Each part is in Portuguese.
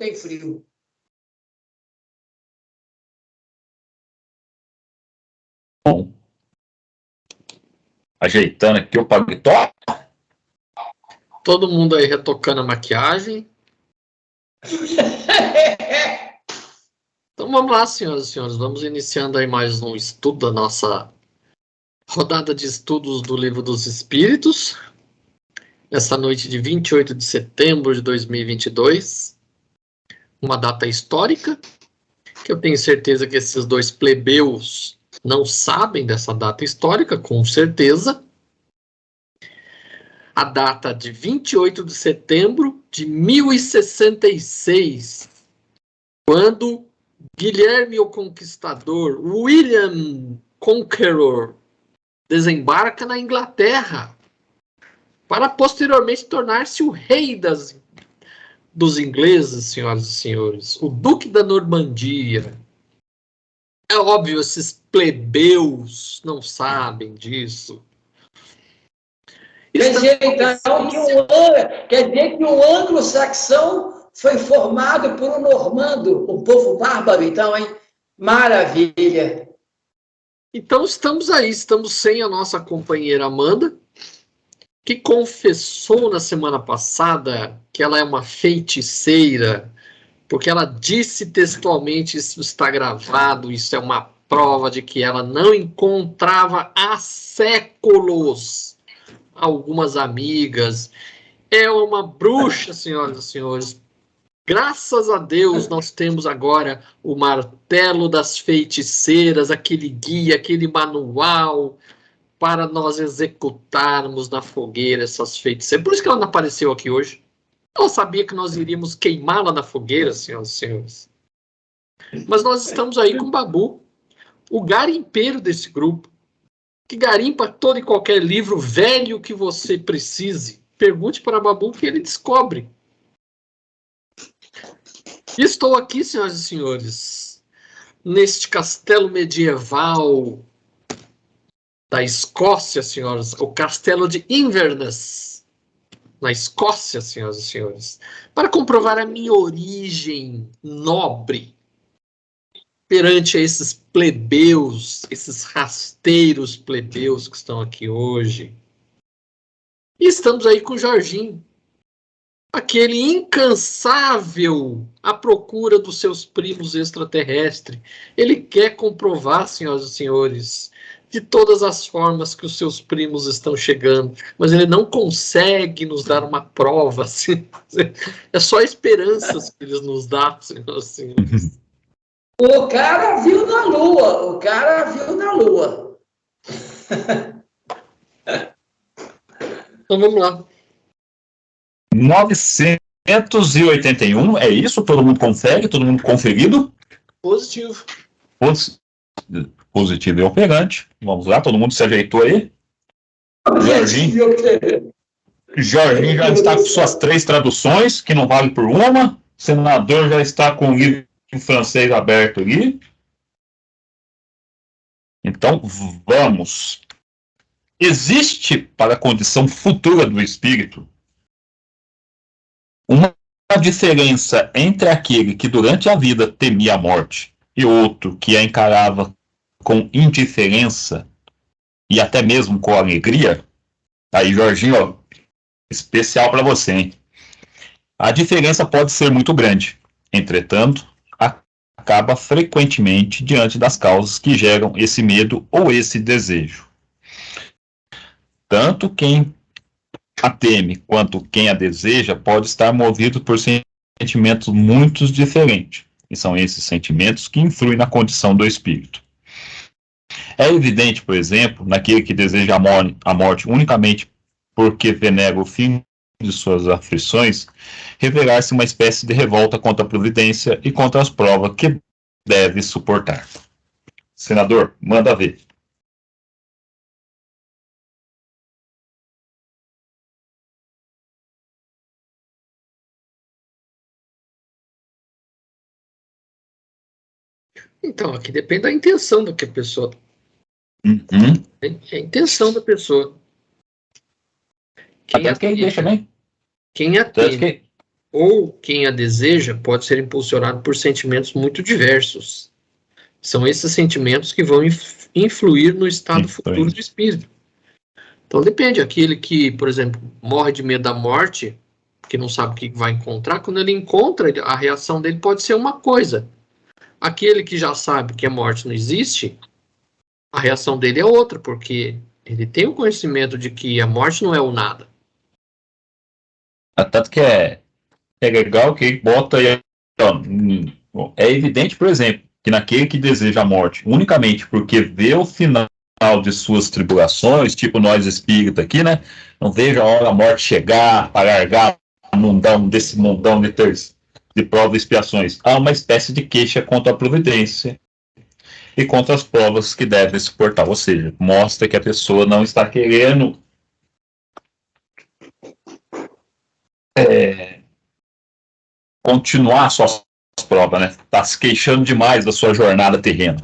tem frio. Bom, ajeitando aqui o paletó. Todo mundo aí retocando a maquiagem. Então vamos lá, senhoras e senhores. Vamos iniciando aí mais um estudo da nossa rodada de estudos do Livro dos Espíritos. Nessa noite de 28 de setembro de 2022. Uma data histórica, que eu tenho certeza que esses dois plebeus não sabem dessa data histórica, com certeza. A data de 28 de setembro de 1066, quando Guilherme o Conquistador, William Conqueror, desembarca na Inglaterra, para posteriormente tornar-se o rei dos ingleses, senhoras e senhores, o Duque da Normandia. É óbvio, esses plebeus não sabem disso. Quer dizer, então, que o anglo-saxão foi formado por um normando, um povo bárbaro, então, hein? Maravilha! Então estamos aí, estamos sem a nossa companheira Amanda, que confessou na semana passada que ela é uma feiticeira, porque ela disse textualmente, isso está gravado, isso é uma prova de que ela não encontrava há séculos algumas amigas. É uma bruxa, senhoras e senhores. Graças a Deus nós temos agora o martelo das feiticeiras, aquele guia, aquele manual para nós executarmos na fogueira essas feiticeiras. Por isso que ela não apareceu aqui hoje. Ela sabia que nós iríamos queimá-la na fogueira, senhoras e senhores. Mas nós estamos aí com o Babu, o garimpeiro desse grupo, que garimpa todo e qualquer livro velho que você precise. Pergunte para Babu que ele descobre. Estou aqui, senhoras e senhores, neste castelo medieval da Escócia, senhoras, o castelo de Inverness, na Escócia, senhoras e senhores, para comprovar a minha origem nobre perante esses plebeus, esses rasteiros plebeus que estão aqui hoje. E estamos aí com o Jorginho, aquele incansável à procura dos seus primos extraterrestres. Ele quer comprovar, senhoras e senhores, de todas as formas que os seus primos estão chegando, mas ele não consegue nos dar uma prova. Assim. É só esperanças que ele nos dá, senhoras e senhores. O cara viu na Lua, o cara viu na Lua. Então vamos lá. 981, é isso? Todo mundo confere? Todo mundo conferido? Positivo. Positivo e operante. Vamos lá, todo mundo se ajeitou aí? Jorginho já está com suas 3 traduções, que não vale por uma. O senador já está com o livro em francês aberto ali. Então, vamos. Existe, para a condição futura do espírito, uma diferença entre aquele que durante a vida temia a morte e outro que a encarava com indiferença e até mesmo com alegria? Aí, Jorginho, ó, especial para você, hein? A diferença pode ser muito grande. Entretanto, acaba frequentemente diante das causas que geram esse medo ou esse desejo. Tanto quem a teme quanto quem a deseja pode estar movido por sentimentos muito diferentes. E são esses sentimentos que influem na condição do espírito. É evidente, por exemplo, naquele que deseja a morte unicamente porque venera o fim de suas aflições, revelar-se uma espécie de revolta contra a providência e contra as provas que deve suportar. Senador, manda ver. Então, aqui depende da intenção do que a pessoa... Uhum. É a intenção da pessoa. Até quem deixa, né? Quem atende. ou quem a deseja pode ser impulsionado por sentimentos muito diversos. São esses sentimentos que vão influir no estado futuro do espírito. Então depende, aquele que, por exemplo, morre de medo da morte, que não sabe o que vai encontrar, quando ele encontra, a reação dele pode ser uma coisa. Aquele que já sabe que a morte não existe, a reação dele é outra, porque ele tem o conhecimento de que a morte não é o nada. Tanto que é legal que ele bota aí, ó, é evidente, por exemplo, que naquele que deseja a morte unicamente porque vê o final de suas tribulações, tipo nós espírita aqui, né? Não veja a hora da morte chegar para largar desse mundão de provas e expiações. Há uma espécie de queixa contra a providência e contra as provas que deve suportar. Ou seja, mostra que a pessoa não está querendo continuar suas provas, né? Está se queixando demais da sua jornada terrena.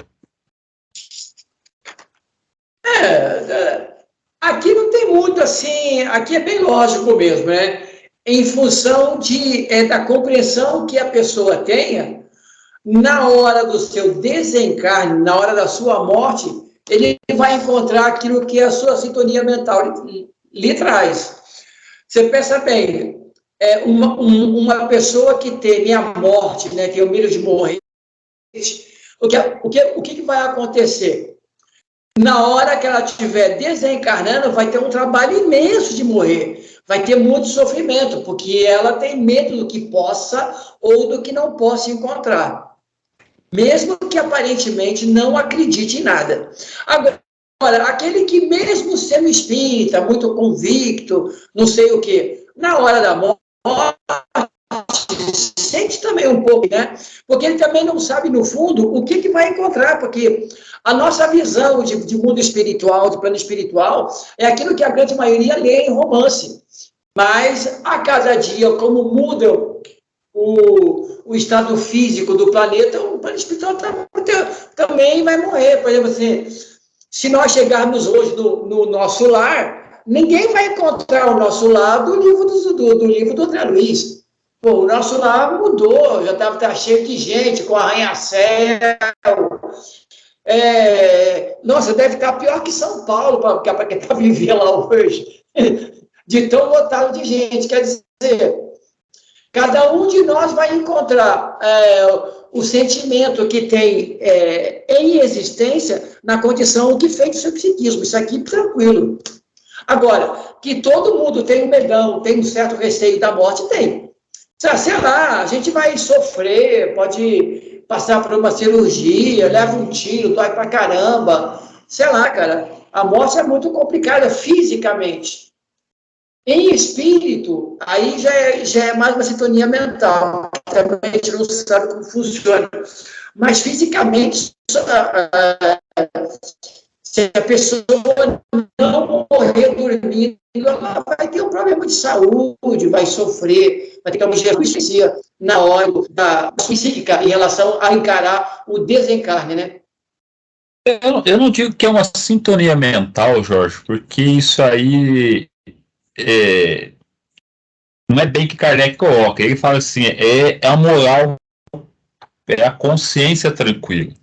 Aqui não tem muito assim, aqui é bem lógico mesmo, né? Em função da compreensão que a pessoa tenha, na hora do seu desencarne, na hora da sua morte, ele vai encontrar aquilo que a sua sintonia mental lhe traz. Você pensa bem, uma pessoa que teme a morte, né, tem o medo de morrer, o que vai acontecer? Na hora que ela estiver desencarnando, vai ter um trabalho imenso de morrer, vai ter muito sofrimento, porque ela tem medo do que possa ou do que não possa encontrar, mesmo que aparentemente não acredite em nada. Agora, aquele que mesmo sendo espírita, muito convicto, não sei o quê, na hora da morte, sente também um pouco, né? Porque ele também não sabe, no fundo, o que vai encontrar, porque a nossa visão de mundo espiritual, de plano espiritual, é aquilo que a grande maioria lê em romance. Mas, a cada dia, como muda o estado físico do planeta, o plano espiritual também vai morrer. Por exemplo, assim, se nós chegarmos hoje no nosso lar, ninguém vai encontrar o nosso lar do livro do André Luiz. Pô, o nosso lar mudou, já tá cheio de gente, com arranha-céu. Nossa, deve estar pior que São Paulo, para quem está vivendo lá hoje, de tão lotado de gente. Quer dizer, cada um de nós vai encontrar o sentimento que tem em existência na condição que fez o seu psiquismo. Isso aqui, tranquilo. Agora, que todo mundo tem um medão, tem um certo receio da morte, tem. Sei lá, a gente vai sofrer, pode passar por uma cirurgia, leva um tiro, dói pra caramba. Sei lá, cara, a morte é muito complicada fisicamente. Em espírito, aí já é mais uma sintonia mental. Também a gente não sabe como funciona. Mas fisicamente, se a pessoa não morrer dormindo, ela vai ter um problema de saúde, vai sofrer, vai ter que ter uma injustiça na hora da psíquica em relação a encarar o desencarne, né? Eu não digo que é uma sintonia mental, Jorge, porque isso aí não é bem que Kardec coloca. Ele fala assim, é a moral, é a consciência tranquila.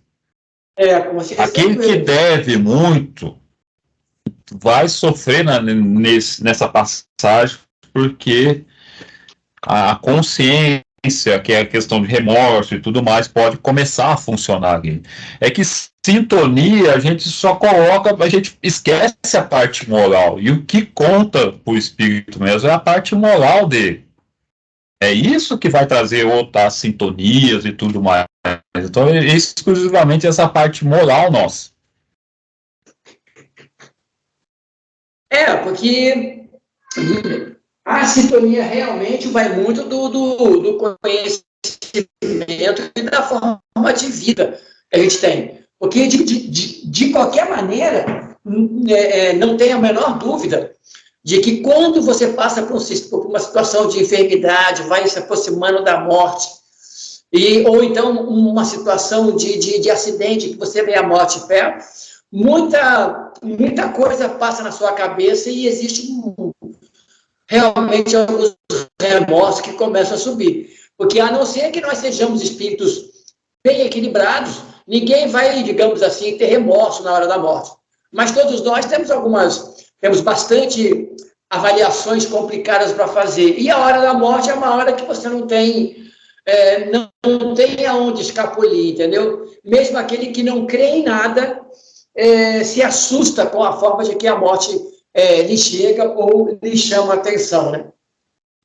Aquele que deve muito vai sofrer nessa passagem, porque a consciência, que é a questão de remorso e tudo mais, pode começar a funcionar ali. É que sintonia, a gente só coloca, a gente esquece a parte moral, e o que conta para o espírito mesmo é a parte moral dele. É isso que vai trazer outras sintonias e tudo mais. Então, é exclusivamente essa parte moral nossa. Porque a sintonia realmente vai muito do conhecimento e da forma de vida que a gente tem. Porque, de qualquer maneira, não tem a menor dúvida de que quando você passa por uma situação de enfermidade, vai se aproximando da morte, ou então uma situação de acidente, que você vê a morte perto, muita coisa passa na sua cabeça e existe realmente alguns remorsos que começam a subir. Porque a não ser que nós sejamos espíritos bem equilibrados, ninguém vai, digamos assim, ter remorso na hora da morte. Mas todos nós temos bastante avaliações complicadas para fazer. E a hora da morte é uma hora que você não tem aonde escapulir, entendeu? Mesmo aquele que não crê em nada, se assusta com a forma de que a morte lhe chega ou lhe chama a atenção, né?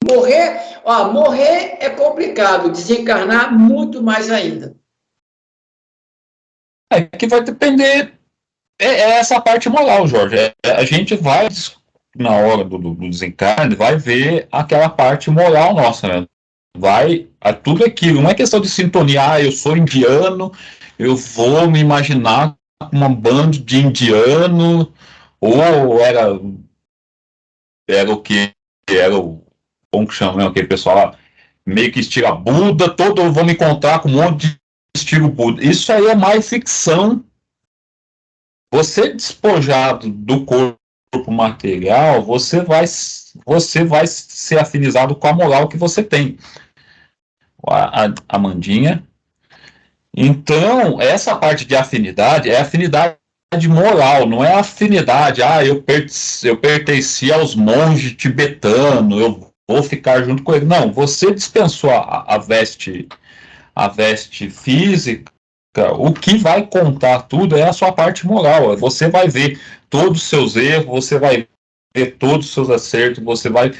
Morrer é complicado, desencarnar muito mais ainda. Que vai depender, essa parte moral, Jorge. A gente vai, na hora do desencarne, vai ver aquela parte moral nossa, né? Vai a tudo aquilo, não é questão de sintonia, eu sou indiano, eu vou me imaginar com uma banda de indiano, ou era o que? Como que chama, né? Aquele pessoal lá, meio que estilo Buda, eu vou me encontrar com um monte de estilo Buda. Isso aí é mais ficção. Você despojado do corpo material, você vai ser afinizado com a moral que você tem. A Mandinha. Então, essa parte de afinidade é afinidade moral, não é afinidade, eu pertenci aos monges tibetanos, eu vou ficar junto com ele. Não, você dispensou a veste física, o que vai contar tudo é a sua parte moral. Você vai ver todos os seus erros, você vai ver todos os seus acertos, você vai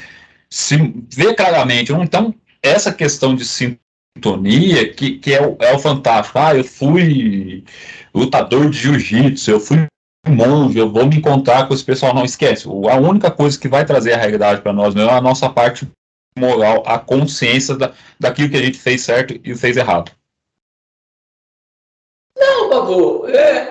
se ver claramente. Então, essa questão de sintonia, que é o fantástico. Eu fui lutador de jiu-jitsu, eu fui monge, eu vou me encontrar com esse pessoal. Não esquece, a única coisa que vai trazer a realidade para nós é a nossa parte moral, a consciência daquilo que a gente fez certo e fez errado. Não, Babu,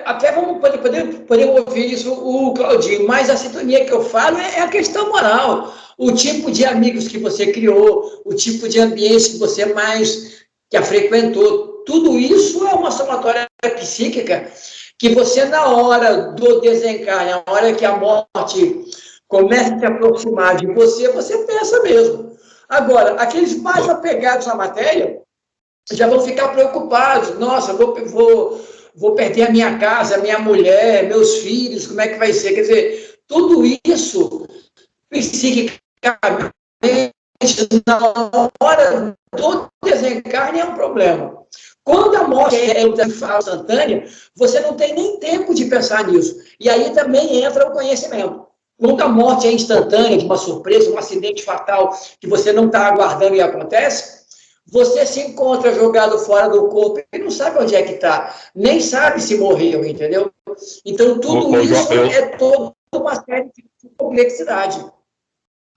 até vamos poder ouvir isso o Claudinho, mas a sintonia que eu falo é a questão moral. O tipo de amigos que você criou, o tipo de ambiente que você mais já frequentou, tudo isso é uma somatória psíquica que você, na hora do desencarne, na hora que a morte começa a se aproximar de você, você pensa mesmo. Agora, aqueles mais apegados à matéria já vão ficar preocupados. Nossa, vou perder a minha casa, a minha mulher, meus filhos, como é que vai ser? Quer dizer, tudo isso, psiquicamente, na hora do desencarne é um problema. Quando a morte é instantânea, você não tem nem tempo de pensar nisso. E aí também entra o conhecimento. Quando a morte é instantânea, de uma surpresa, um acidente fatal que você não está aguardando e acontece, você se encontra jogado fora do corpo e não sabe onde é que está, nem sabe se morreu, entendeu? Então, tudo isso é toda uma série de complexidade.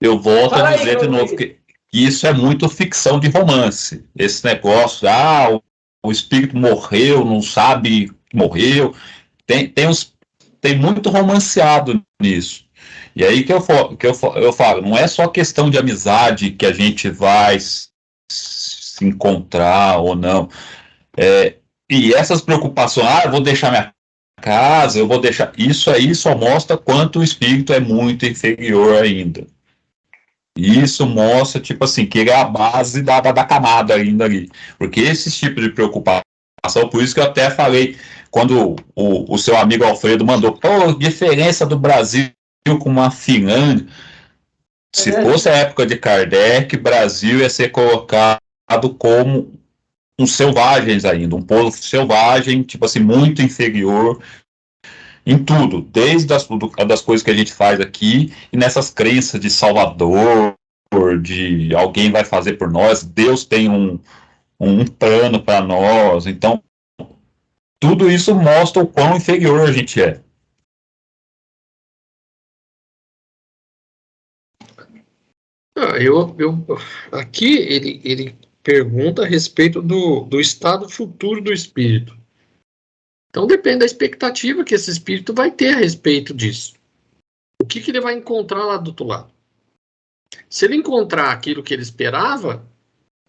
Eu volto a dizer de novo que isso é muito ficção de romance. Esse negócio, o espírito morreu, não sabe que morreu. Tem muito romanceado nisso. E aí que eu falo, não é só questão de amizade que a gente vai se encontrar ou não. E essas preocupações, eu vou deixar minha casa, eu vou deixar... Isso aí só mostra quanto o espírito é muito inferior ainda. Isso mostra, tipo assim, que ele é a base da camada ainda ali. Porque esse tipo de preocupação, por isso que eu até falei, quando o seu amigo Alfredo mandou, diferença do Brasil com a Finlândia. Se fosse a época de Kardec, Brasil ia ser colocado como uns selvagens ainda, um povo selvagem, tipo assim, muito inferior em tudo, desde das coisas que a gente faz aqui e nessas crenças de Salvador, de alguém vai fazer por nós, Deus tem um plano para nós. Então, tudo isso mostra o quão inferior a gente é. Aqui ele pergunta a respeito do estado futuro do espírito. Então depende da expectativa que esse espírito vai ter a respeito disso. O que ele vai encontrar lá do outro lado? Se ele encontrar aquilo que ele esperava,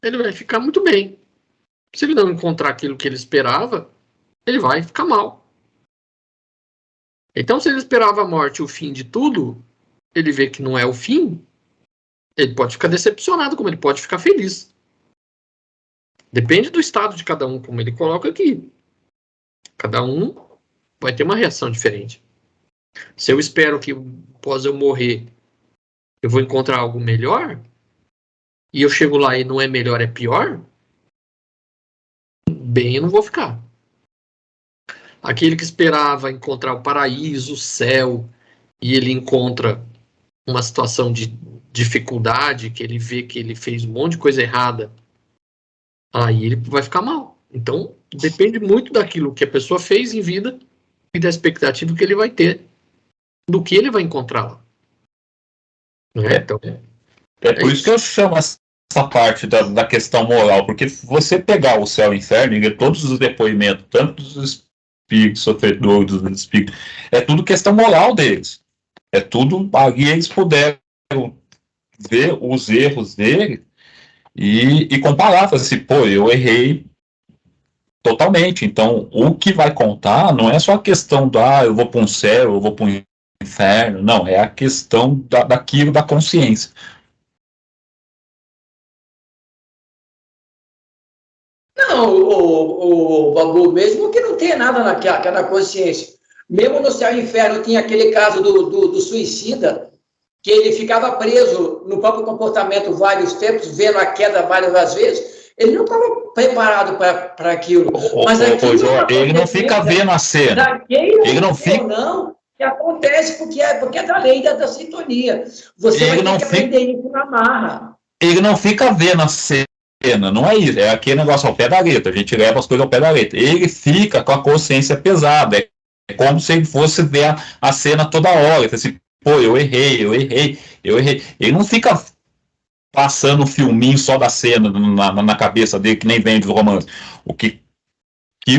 ele vai ficar muito bem. Se ele não encontrar aquilo que ele esperava, ele vai ficar mal. Então, se ele esperava a morte e o fim de tudo, ele vê que não é o fim, Ele pode ficar decepcionado, como ele pode ficar feliz. Depende do estado de cada um, como ele coloca aqui. Cada um vai ter uma reação diferente. Se eu espero que após eu morrer eu vou encontrar algo melhor, e eu chego lá e não é melhor, é pior, bem eu não vou ficar. Aquele que esperava encontrar o paraíso, o céu, e ele encontra uma situação de dificuldade, que ele vê que ele fez um monte de coisa errada, aí ele vai ficar mal. Então, depende muito daquilo que a pessoa fez em vida e da expectativa que ele vai ter do que ele vai encontrar lá. Né? Então, por isso que eu chamo essa parte da questão moral, porque você pegar o céu e o inferno e todos os depoimentos, tanto dos espíritos sofredores, dos espíritos, é tudo questão moral deles. É tudo, ali eles puderam ver os erros dele e comparar, fazer assim, pô, eu errei totalmente. Então, o que vai contar não é só a questão eu vou para um céu, eu vou para um inferno, não, é a questão daquilo da consciência. Não, o Babu, mesmo que não tenha nada naquela consciência, mesmo no céu e inferno tinha aquele caso do suicida, que ele ficava preso no próprio comportamento vários tempos, vendo a queda várias vezes, ele não estava preparado para aquilo. Mas aquilo ele não fica vendo a cena. Ele não fica... Não, que acontece porque é da lei da sintonia. Você vai ter que aprender isso na marra. Ele não fica vendo a cena, não é isso. É aquele negócio ao pé da letra. A gente leva as coisas ao pé da letra. Ele fica com a consciência pesada. É como se ele fosse ver a cena toda hora. Ele assim, pô, eu errei. Ele não fica passando um filminho só da cena na cabeça dele, que nem vem do romance. O que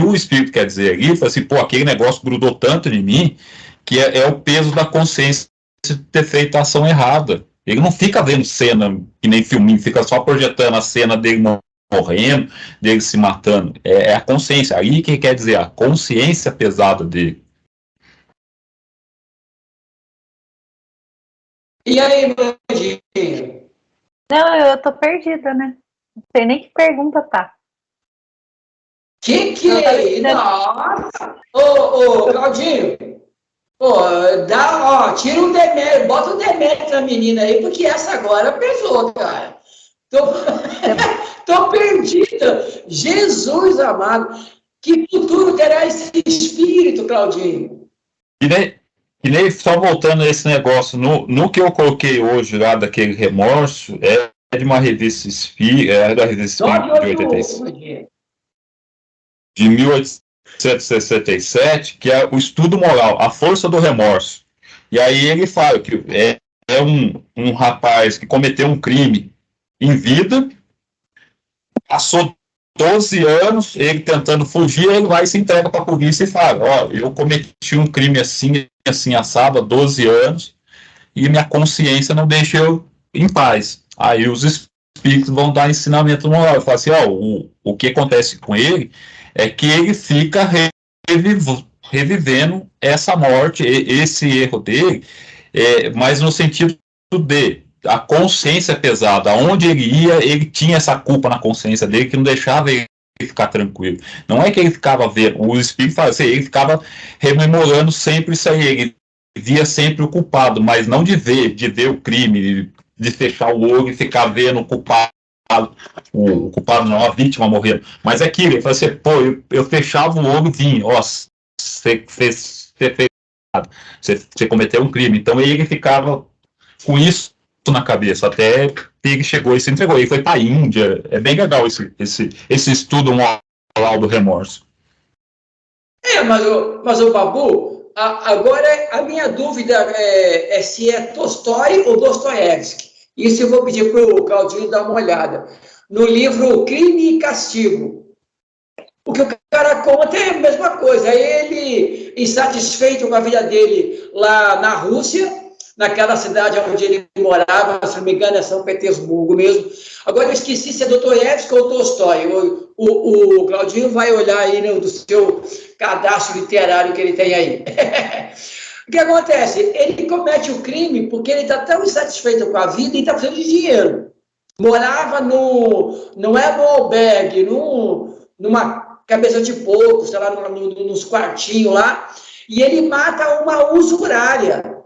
o espírito quer dizer ali, foi assim, pô, aquele negócio grudou tanto em mim, que é o peso da consciência de ter feito a ação errada. Ele não fica vendo cena que nem filminho, fica só projetando a cena dele morrendo, dele se matando. É a consciência. Aí que quer dizer a consciência pesada dele. E aí, Mandinho? Não, eu tô perdida, né? Não sei nem que pergunta tá. Que é? Nossa! Ô, Claudinho, tira um demérito, bota um demérito na menina aí, porque essa agora pesou, cara. Tô perdida. Jesus amado. Que futuro terá esse espírito, Claudinho? E nem só voltando a esse negócio, no que eu coloquei hoje lá daquele remorso, é de uma revista espírita, da revista espírita de 86. De 1867, que é o estudo moral, a força do remorso. E aí ele fala que é um rapaz que cometeu um crime em vida, passou 12 anos, ele tentando fugir, ele vai e se entrega para a polícia e fala, eu cometi um crime assim assado há 12 anos, e minha consciência não deixa eu em paz. Aí os espíritos vão dar ensinamento moral, e falam assim, o que acontece com ele é que ele fica revivendo essa morte, esse erro dele, mas no sentido de a consciência pesada, aonde ele ia, ele tinha essa culpa na consciência dele que não deixava ele ficar tranquilo. Não é que ele ficava vendo, o espírito fala assim, ele ficava rememorando sempre isso aí, ele via sempre o culpado, mas não de ver o crime, de fechar o olho e ficar vendo o culpado não, a vítima morrendo, mas é aquilo, ele fala assim, pô, eu fechava o olho e vinha, você fez errado, você cometeu um crime, então ele ficava com isso na cabeça, até ele chegou e se entregou, ele foi para a Índia, é bem legal esse estudo moral do remorso. Mas o Babu, agora a minha dúvida é se é Tolstói ou Dostoiévski. Isso eu vou pedir para o Claudinho dar uma olhada. No livro Crime e Castigo. O que o cara conta é a mesma coisa. Ele, insatisfeito com a vida dele lá na Rússia, naquela cidade onde ele morava, se não me engano, é São Petersburgo mesmo. Agora eu esqueci se é Dostoiévski ou Tolstói. O Claudinho vai olhar aí no seu cadastro literário que ele tem aí. O que acontece? Ele comete o crime porque ele está tão insatisfeito com a vida e está precisando de dinheiro. Morava não é no albergue, numa cabeça de porco, sei lá, nos quartinhos lá, e ele mata uma usurária.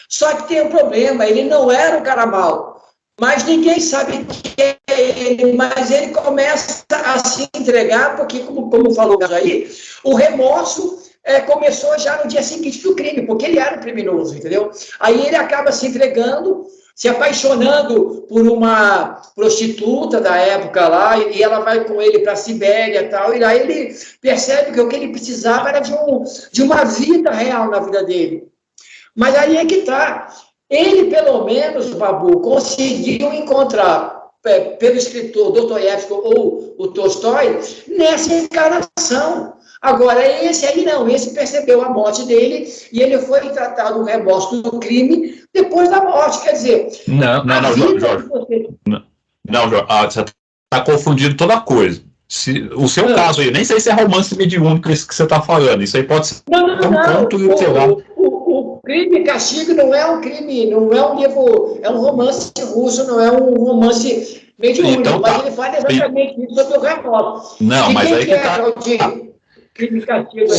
Só que tem um problema, ele não era um cara mau, mas ninguém sabe quem é ele, mas ele começa a se entregar, porque, como falou aí, o remorso começou já no dia seguinte do crime, porque ele era um criminoso, entendeu? Aí ele acaba se entregando, se apaixonando por uma prostituta da época lá, e ela vai com ele para a Sibéria e tal, e aí ele percebe que o que ele precisava era de uma vida real na vida dele. Mas aí é que está. Ele, pelo menos, Babu, conseguiu encontrar, pelo escritor Dostoiévski ou o Tolstói, nessa encarnação. Agora, esse aí não, esse percebeu a morte dele e ele foi tratado do remorso do crime depois da morte. Quer dizer, Não, Jorge. Não, Jorge, você está confundindo toda a coisa. O seu caso aí, nem sei se é romance mediúnico isso que você está falando, isso aí pode ser ponto literal. O Crime e Castigo não é um crime, não é um livro, é um romance russo, não é um romance mediúnico, então, mas ele fala exatamente isso sobre o remorso. Não, e mas aí que tá... Crime e Castigo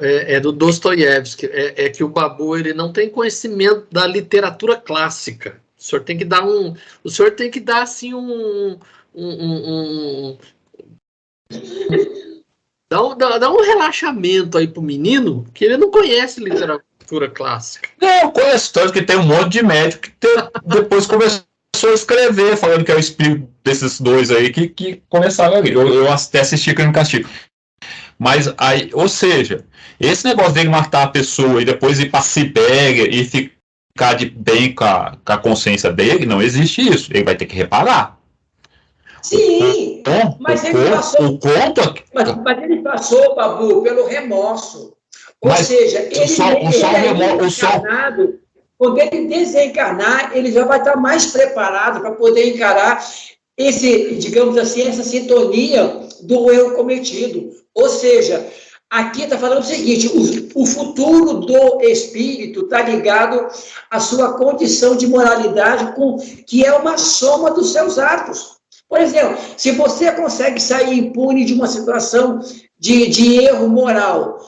é do Dostoiévski, que o Babu ele não tem conhecimento da literatura clássica. O senhor tem que dar assim dá um relaxamento aí pro menino, que ele não conhece literatura clássica. Eu conheço tanto que tem um monte de médico que depois começou a escrever, falando que é o espírito desses dois aí que começaram ali. Eu até assisti Crime e Castigo. Mas aí, ou seja, esse negócio dele matar a pessoa e depois ir pra Sibéria e ficar de bem com a consciência dele, não existe isso. Ele vai ter que reparar. Sim, mas ele passou, Babu, pelo remorso. Ou seja, quando ele desencarnar, ele já vai estar mais preparado para poder encarar digamos assim, essa sintonia do erro cometido. Ou seja, aqui está falando o seguinte, o futuro do espírito está ligado à sua condição de moralidade, que é uma soma dos seus atos. Por exemplo, se você consegue sair impune de uma situação de erro moral,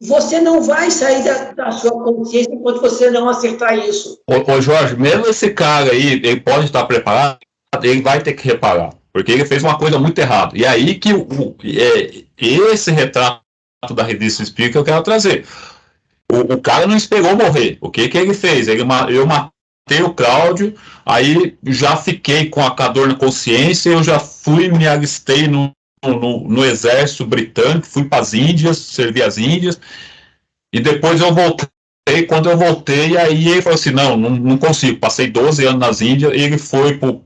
você não vai sair da sua consciência enquanto você não acertar isso. Ô Jorge, mesmo esse cara aí, ele pode estar preparado, ele vai ter que reparar, porque ele fez uma coisa muito errada. E aí que esse retrato da revista Espírita que eu quero trazer. O cara não esperou morrer. O que ele fez? Eu matei o Cláudio, aí já fiquei com a dor na consciência, eu já fui, me alistei no exército britânico, fui para as Índias, servi as Índias, e depois eu voltei. Quando eu voltei, aí ele falou assim, não consigo, passei 12 anos nas Índias, e ele foi pro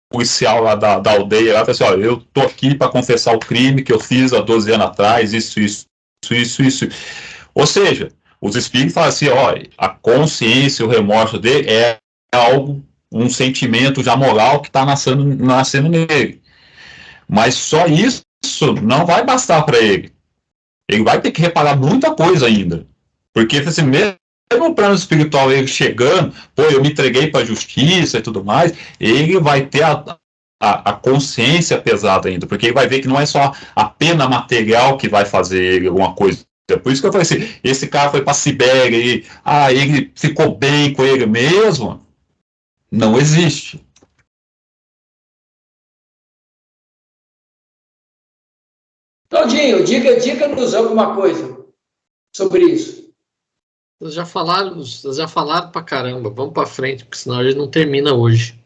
policial lá da aldeia, lá, falou assim, olha, eu tô aqui para confessar o crime que eu fiz há 12 anos atrás, isso. Ou seja, os espíritos falam assim, olha, a consciência, o remorso dele é algo, um sentimento já moral que está nascendo nele. Mas só isso não vai bastar para ele. Ele vai ter que reparar muita coisa ainda. Porque, assim, mesmo no plano espiritual, ele chegando, eu me entreguei para a justiça e tudo mais, ele vai ter a consciência pesada ainda, porque ele vai ver que não é só a pena material que vai fazer ele alguma coisa. Por isso que eu falei assim, esse cara foi para a Sibéria e ele ficou bem com ele mesmo. Não existe. Claudinho, diga-nos alguma coisa sobre isso. Vocês já falaram pra caramba. Vamos pra frente, porque senão a gente não termina hoje.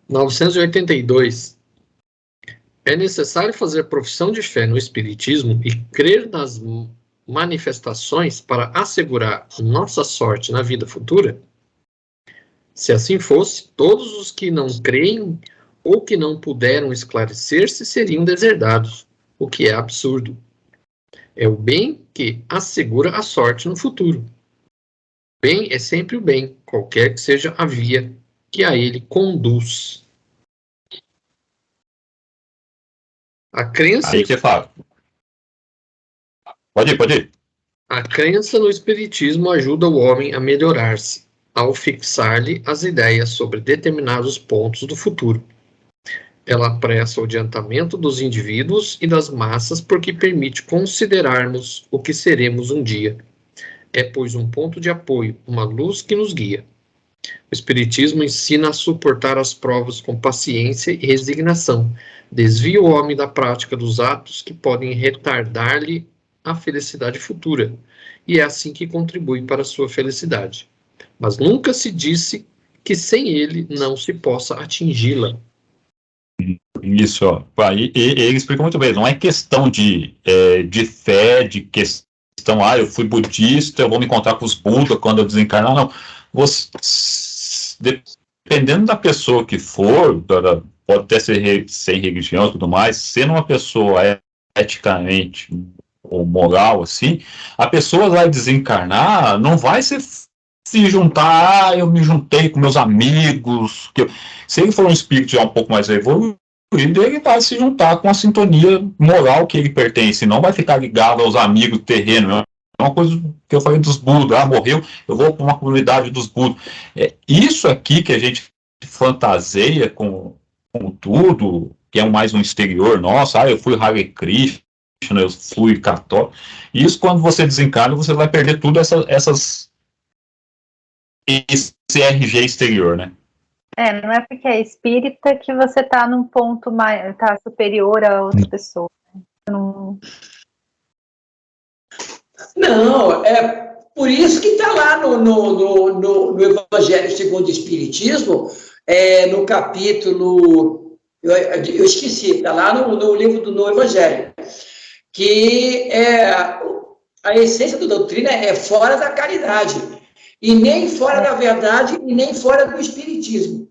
(982) É necessário fazer profissão de fé no Espiritismo e crer nas manifestações para assegurar a nossa sorte na vida futura? Se assim fosse, todos os que não creem ou que não puderam esclarecer-se seriam deserdados, o que é absurdo. É o bem que assegura a sorte no futuro. Bem é sempre o bem, qualquer que seja a via que a ele conduz. A crença, Aí você fala. Pode ir. a crença no espiritismo ajuda o homem a melhorar-se, ao fixar-lhe as ideias sobre determinados pontos do futuro. Ela apressa o adiantamento dos indivíduos e das massas porque permite considerarmos o que seremos um dia. É, pois, um ponto de apoio, uma luz que nos guia. O Espiritismo ensina a suportar as provas com paciência e resignação. Desvia o homem da prática dos atos que podem retardar-lhe a felicidade futura. E é assim que contribui para a sua felicidade. Mas nunca se disse que sem ele não se possa atingi-la. Isso, ó. Aí, ele explica muito bem. Não é questão de fé, de questão, eu fui budista, eu vou me encontrar com os Budas quando eu desencarnar. Não. Você, dependendo da pessoa que for, pode até ser sem religião e tudo mais, sendo uma pessoa eticamente ou moral, assim, a pessoa vai desencarnar, não vai se juntar, eu me juntei com meus amigos. Se ele for um espírito já um pouco mais evoluído, ele vai se juntar com a sintonia moral que ele pertence, não vai ficar ligado aos amigos terrenos. É uma coisa que eu falei dos Budas, morreu, eu vou para uma comunidade dos Budas. Isso aqui que a gente fantaseia com tudo, que é mais um exterior nosso, eu fui Hare Krishna, eu fui católico. Isso, quando você desencarna, você vai perder tudo esse RG exterior, né? Não é porque é espírita que você tá num ponto mais, tá superior a outra pessoa. Não, é por isso que está lá no Evangelho segundo o Espiritismo, no capítulo, eu esqueci, está lá no livro do Evangelho, que a essência da doutrina é fora da caridade, e nem fora da verdade, e nem fora do Espiritismo.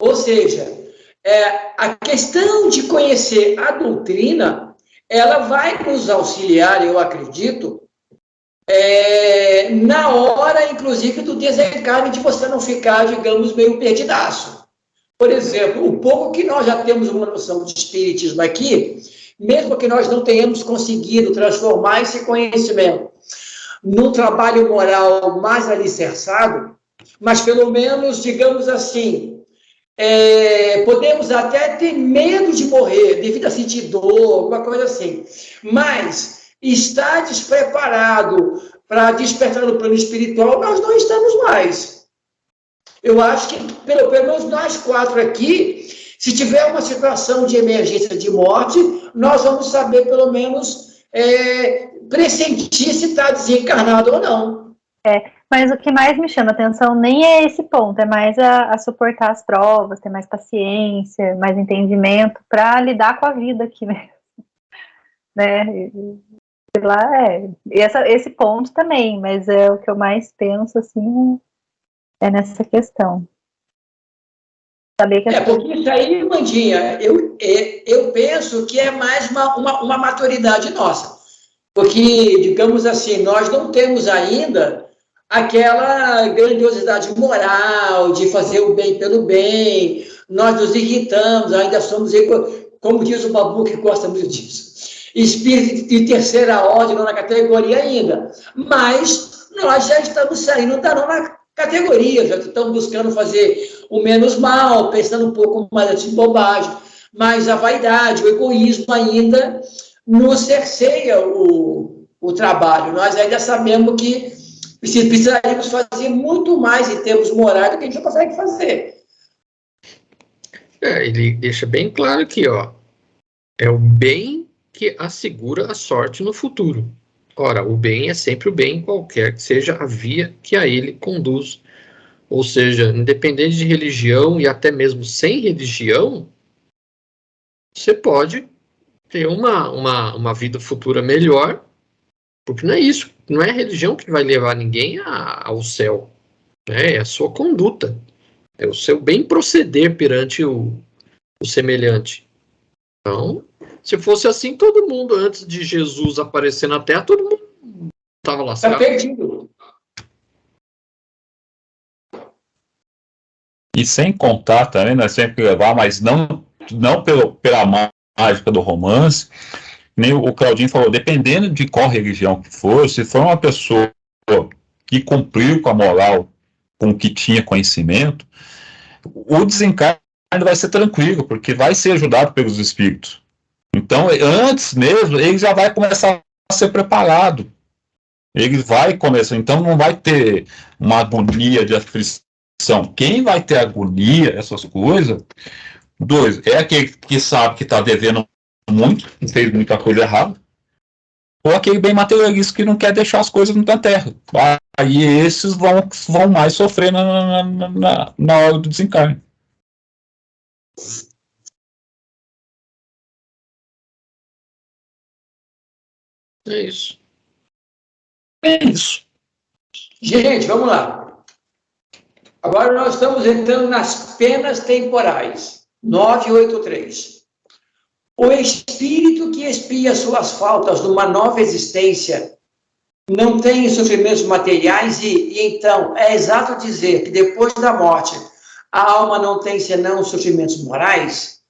Ou seja, a questão de conhecer a doutrina, ela vai nos auxiliar, eu acredito, na hora, inclusive, do desencarne, de você não ficar, digamos, meio perdidaço. Por exemplo, o pouco que nós já temos uma noção de espiritismo aqui, mesmo que nós não tenhamos conseguido transformar esse conhecimento num trabalho moral mais alicerçado, mas pelo menos, digamos assim, podemos até ter medo de morrer, devido a sentir dor, alguma coisa assim, mas estar despreparado para despertar no plano espiritual, nós não estamos mais. Eu acho que, pelo menos nós 4 aqui, se tiver uma situação de emergência de morte, nós vamos saber, pelo menos, pressentir se está desencarnado ou não. Mas o que mais me chama a atenção nem é esse ponto, é mais a suportar as provas, ter mais paciência, mais entendimento para lidar com a vida aqui mesmo. Né? Lá esse ponto também, mas é o que eu mais penso, assim, nessa questão. Saber que porque isso aí, Mandinha, eu penso que é mais uma maturidade nossa. Porque, digamos assim, nós não temos ainda aquela grandiosidade moral de fazer o bem pelo bem, nós nos irritamos, ainda somos, como diz o Babu, que gosta muito disso, espírito de terceira ordem, não na categoria ainda, mas nós já estamos saindo da nona categoria, já estamos buscando fazer o menos mal, pensando um pouco mais de bobagem, mas a vaidade, o egoísmo ainda nos cerceia o trabalho. Nós ainda sabemos que precisaríamos fazer muito mais em termos morais do que a gente não consegue fazer. Ele deixa bem claro aqui, é o bem que assegura a sorte no futuro. Ora, o bem é sempre o bem, qualquer que seja a via que a ele conduz. Ou seja, independente de religião e até mesmo sem religião, você pode ter uma vida futura melhor, porque não é isso, não é a religião que vai levar ninguém ao céu, é a sua conduta, é o seu bem proceder perante o semelhante. Então, se fosse assim, todo mundo, antes de Jesus aparecer na Terra, todo mundo estava lá. Está perdido. E sem contar também, nós temos que levar, mas não pela mão mágica do romance, nem o Claudinho falou, dependendo de qual religião que for, se for uma pessoa que cumpriu com a moral, com o que tinha conhecimento, o desencarne vai ser tranquilo, porque vai ser ajudado pelos espíritos. Então, antes mesmo, ele já vai começar a ser preparado. Ele vai começar, então não vai ter uma agonia de aflição. Quem vai ter agonia, essas coisas, dois, é aquele que sabe que está devendo muito, que fez muita coisa errada, ou aquele bem materialista que não quer deixar as coisas na terra. Aí esses vão mais sofrer na hora do desencarne. É isso. É isso. Gente, vamos lá. Agora nós estamos entrando nas penas temporais. 983. O espírito que expia suas faltas numa nova existência não tem sofrimentos materiais e então, é exato dizer que depois da morte a alma não tem senão sofrimentos morais?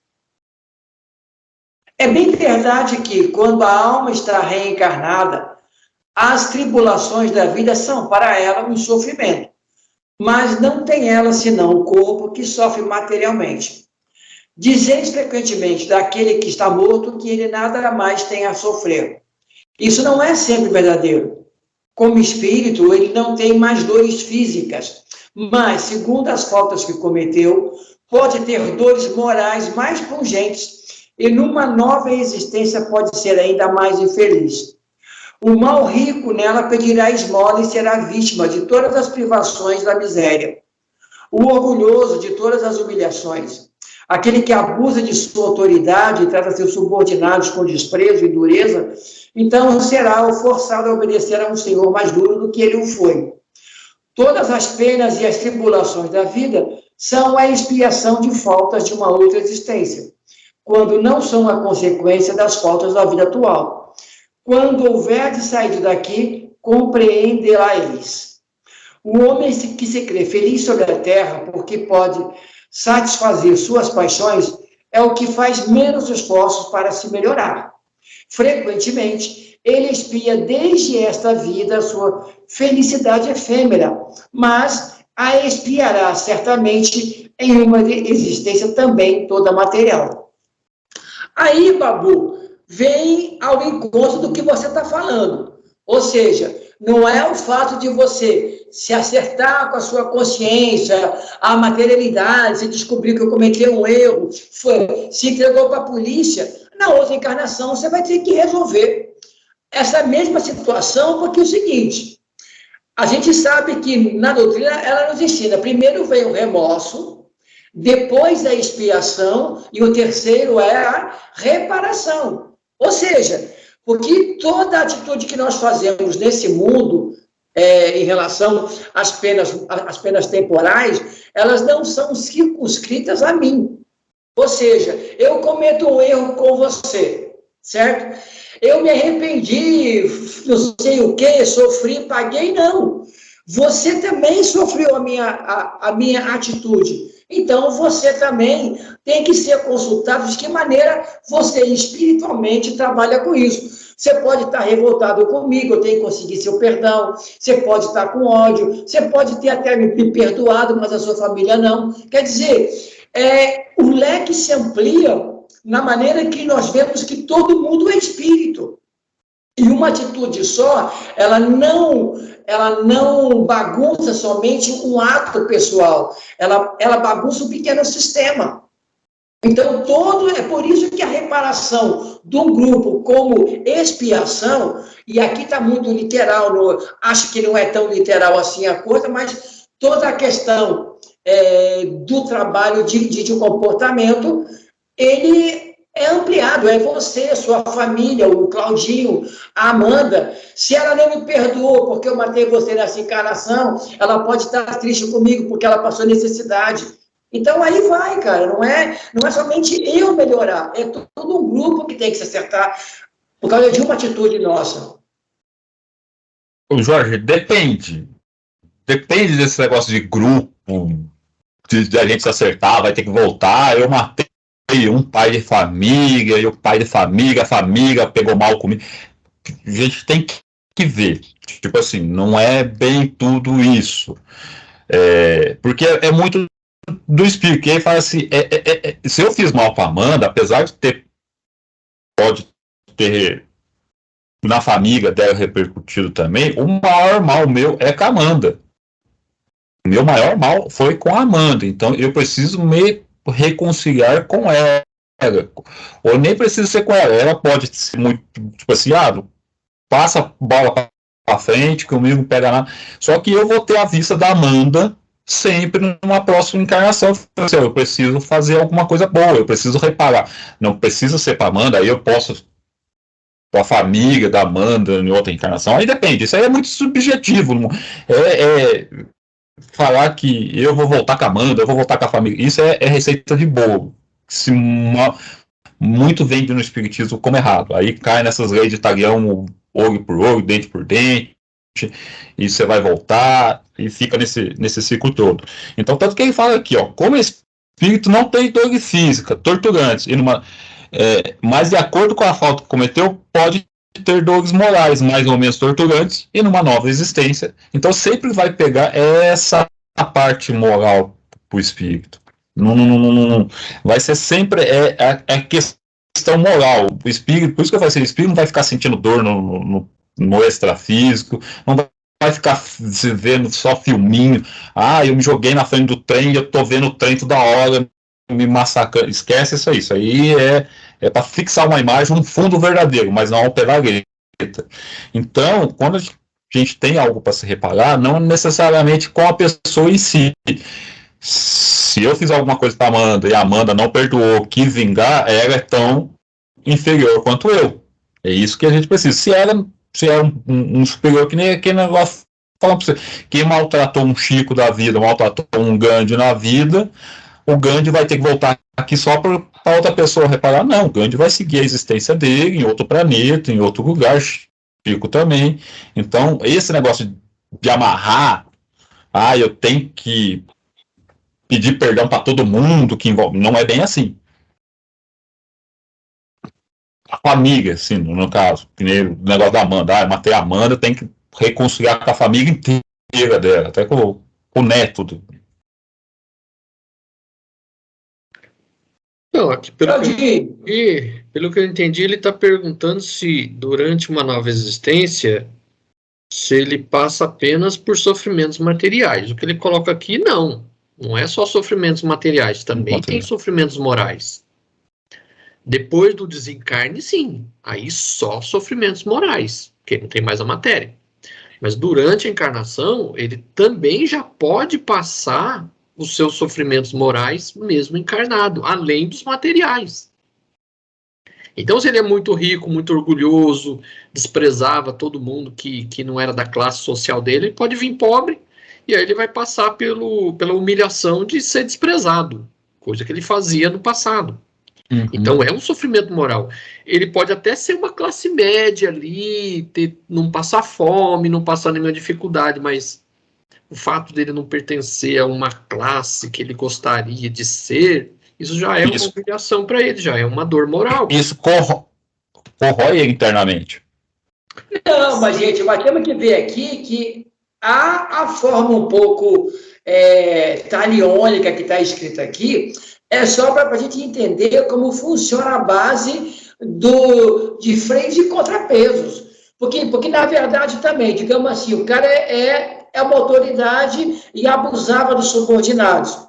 É bem verdade que quando a alma está reencarnada, as tribulações da vida são para ela um sofrimento, mas não tem ela senão o corpo que sofre materialmente. Dizeis frequentemente daquele que está morto que ele nada mais tem a sofrer. Isso não é sempre verdadeiro. Como espírito, ele não tem mais dores físicas, mas, segundo as faltas que cometeu, pode ter dores morais mais pungentes e numa nova existência pode ser ainda mais infeliz. O mal rico nela pedirá esmola e será vítima de todas as privações da miséria. O orgulhoso de todas as humilhações. Aquele que abusa de sua autoridade e trata seus subordinados com desprezo e dureza, então será o forçado a obedecer a um senhor mais duro do que ele o foi. Todas as penas e as tribulações da vida são a expiação de faltas de uma outra existência, quando não são a consequência das faltas da vida atual. Quando houver de sair daqui, compreendê-la-eis. O homem que se crê feliz sobre a terra, porque pode satisfazer suas paixões, é o que faz menos esforços para se melhorar. Frequentemente, ele expia desde esta vida a sua felicidade efêmera, mas a expiará certamente em uma existência também toda material. Aí, Babu, vem ao encontro do que você está falando. Ou seja, não é o fato de você se acertar com a sua consciência, a materialidade, se descobrir que eu cometi um erro, se entregou para a polícia, na outra encarnação você vai ter que resolver essa mesma situação, porque é o seguinte, a gente sabe que na doutrina ela nos ensina, primeiro vem o remorso, depois a expiação e o terceiro é a reparação. Ou seja, porque toda atitude que nós fazemos nesse mundo, em relação às penas temporais, elas não são circunscritas a mim. Ou seja, eu cometo um erro com você, certo? Eu me arrependi, não sei o quê, sofri, paguei, não. Você também sofreu a minha atitude. Então, você também tem que ser consultado de que maneira você espiritualmente trabalha com isso. Você pode estar revoltado comigo, eu tenho que conseguir seu perdão. Você pode estar com ódio, você pode ter até me perdoado, mas a sua família não. Quer dizer, o leque se amplia na maneira que nós vemos que todo mundo é espírito. E uma atitude só, ela não bagunça somente um ato pessoal, ela bagunça um pequeno sistema. Então, é por isso que a reparação de um grupo como expiação, e aqui está muito literal, acho que não é tão literal assim a coisa, mas toda a questão do trabalho de comportamento, ele é ampliado, é você, sua família, o Claudinho, a Amanda. Se ela não me perdoou porque eu matei você nessa encarnação, ela pode estar triste comigo porque ela passou necessidade. Então aí vai, cara, não é somente eu melhorar, é todo um grupo que tem que se acertar por causa de uma atitude nossa. Ô Jorge, depende desse negócio de grupo, de a gente se acertar, vai ter que voltar, eu matei um pai de família, e o pai de família, a família pegou mal comigo. A gente tem que ver. Tipo assim, não é bem tudo isso. Porque é muito do espírito. Que ele fala assim, se eu fiz mal para Amanda, apesar de pode ter na família dela repercutido também, o maior mal meu é com a Amanda. O meu maior mal foi com a Amanda. Então eu preciso me reconciliar com ela. Ou nem preciso ser com ela. Ela pode ser muito, tipo assim, passa a bola para frente, que o mesmo pega lá. Só que eu vou ter a vista da Amanda sempre numa próxima encarnação. Eu preciso fazer alguma coisa boa, eu preciso reparar. Não precisa ser para Amanda, aí eu posso com a família da Amanda em outra encarnação. Aí depende, isso aí é muito subjetivo. Falar que eu vou voltar com a Amanda, eu vou voltar com a família, isso é receita de bolo. Muito vende no espiritismo como errado. Aí cai nessas leis de Italião, olho por olho, dente por dente, e você vai voltar, e fica nesse ciclo todo. Então, tanto que ele fala aqui, como espírito não tem dor física, torturantes, mas de acordo com a falta que cometeu, pode ter dores morais mais ou menos torturantes e numa nova existência. Então sempre vai pegar essa parte moral para o espírito. Não, vai ser sempre a questão moral. O espírito, por isso que eu falei assim, o espírito não vai ficar sentindo dor no extrafísico, não vai ficar se vendo só filminho. Eu me joguei na frente do trem e eu tô vendo o trem toda hora me massacrando. Esquece isso aí. Isso aí é para fixar uma imagem, um fundo verdadeiro, mas não ao pedagreta. Então, quando a gente tem algo para se reparar, não necessariamente com a pessoa em si. Se eu fiz alguma coisa para Amanda e a Amanda não perdoou, quis vingar, ela é tão inferior quanto eu. É isso que a gente precisa. Se ela é um superior, que nem aquele negócio falando para você, quem maltratou um Chico da vida, maltratou um Gandhi na vida, o Gandhi vai ter que voltar aqui só para outra pessoa reparar. Não, o Gandhi vai seguir a existência dele em outro planeta, em outro lugar, Chico também. Então, esse negócio de amarrar, eu tenho que pedir perdão para todo mundo que envolve, não é bem assim. A família, assim, no caso, o negócio da Amanda, eu matei a Amanda, tem que reconciliar com a família inteira dela, até com o neto Não, aqui, pelo que eu entendi, ele está perguntando se, durante uma nova existência, se ele passa apenas por sofrimentos materiais. O que ele coloca aqui, não é só sofrimentos materiais, também tem sofrimentos morais. Depois do desencarne, sim, aí só sofrimentos morais, porque não tem mais a matéria. Mas durante a encarnação, ele também já pode passar os seus sofrimentos morais, mesmo encarnado, além dos materiais. Então, se ele é muito rico, muito orgulhoso, desprezava todo mundo que não era da classe social dele, ele pode vir pobre, e aí ele vai passar pela humilhação de ser desprezado, coisa que ele fazia no passado. Uhum. Então, é um sofrimento moral. Ele pode até ser uma classe média ali, não passar fome, não passar nenhuma dificuldade, mas o fato dele não pertencer a uma classe que ele gostaria de ser, isso já é uma humilhação para ele, já é uma dor moral. Isso corrói ele internamente. Não, mas gente, mas temos que ver aqui que há a forma um pouco taliônica que está escrita aqui, é só para a gente entender como funciona a base de freios e contrapesos. Porque, na verdade, também, digamos assim, o cara é uma autoridade e abusava dos subordinados.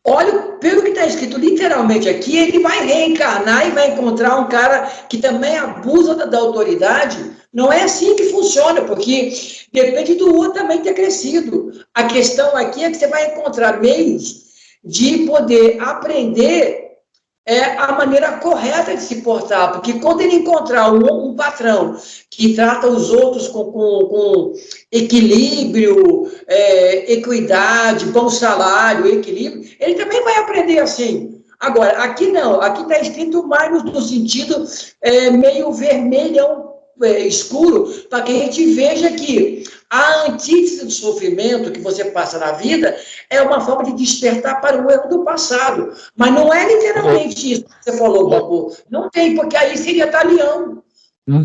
Olha, pelo que está escrito literalmente aqui, ele vai reencarnar e vai encontrar um cara que também abusa da autoridade. Não é assim que funciona, porque depende do outro também ter crescido. A questão aqui é que você vai encontrar meios de poder aprender a maneira correta de se portar, porque quando ele encontrar um patrão que trata os outros com equilíbrio, equidade, bom salário, equilíbrio, ele também vai aprender assim. Agora, aqui não, aqui está escrito mais no sentido meio vermelhão, escuro, para que a gente veja que A antítese do sofrimento que você passa na vida é uma forma de despertar para o erro do passado. Mas não é literalmente isso que você falou, Babu. Não tem, porque aí seria talião.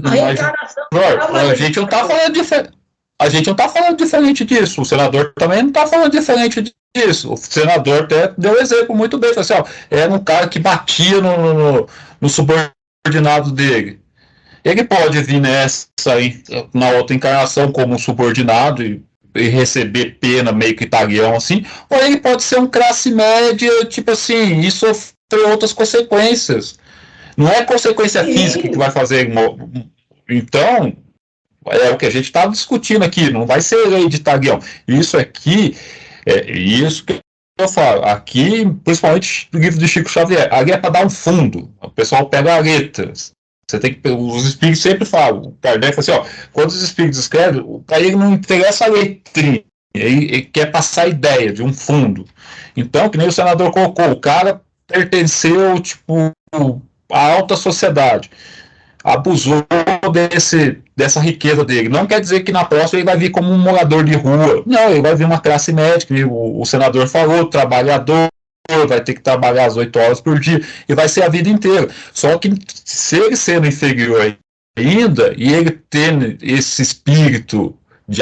A reencarnação... A gente não está falando diferente. A gente não está falando diferente disso. O senador também não está falando diferente disso. O senador até deu um exemplo muito bem. Assim, ó, era um cara que batia no subordinado dele. Ele pode vir na outra encarnação como um subordinado e receber pena meio que talião assim, ou ele pode ser um classe média, tipo assim, e sofrer outras consequências. Não é consequência física que vai fazer. Então, é o que a gente está discutindo aqui, não vai ser lei de talião. Isso aqui, isso que eu falo, aqui, principalmente no livro de Chico Xavier, ali é para dar um fundo, o pessoal pega a letra. Você tem que, os espíritos sempre falam, o Kardec fala assim, ó, quando os espíritos escrevem, o cara ele não interessa a letrinha, ele quer passar a ideia de um fundo. Então, que nem o senador colocou, o cara pertenceu, tipo, à alta sociedade, abusou dessa riqueza dele. Não quer dizer que na próxima ele vai vir como um morador de rua. Não, ele vai vir uma classe média, que o senador falou, trabalhador, vai ter que trabalhar as 8 horas por dia, e vai ser a vida inteira. Só que se ele sendo inferior ainda, e ele tendo esse espírito de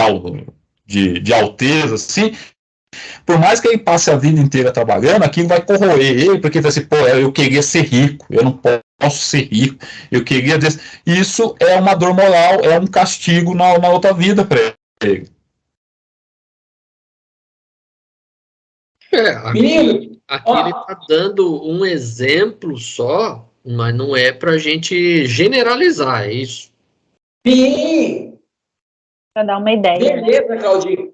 alteza, assim, por mais que ele passe a vida inteira trabalhando, aquilo vai corroer ele, porque ele vai assim, pô, eu queria ser rico, eu não posso ser rico, eu queria... Isso é uma dor moral, é um castigo na outra vida para ele. Aqui ele está dando um exemplo só, mas não é para a gente generalizar, é isso? Sim! Para dar uma ideia. Beleza, né? Claudinho.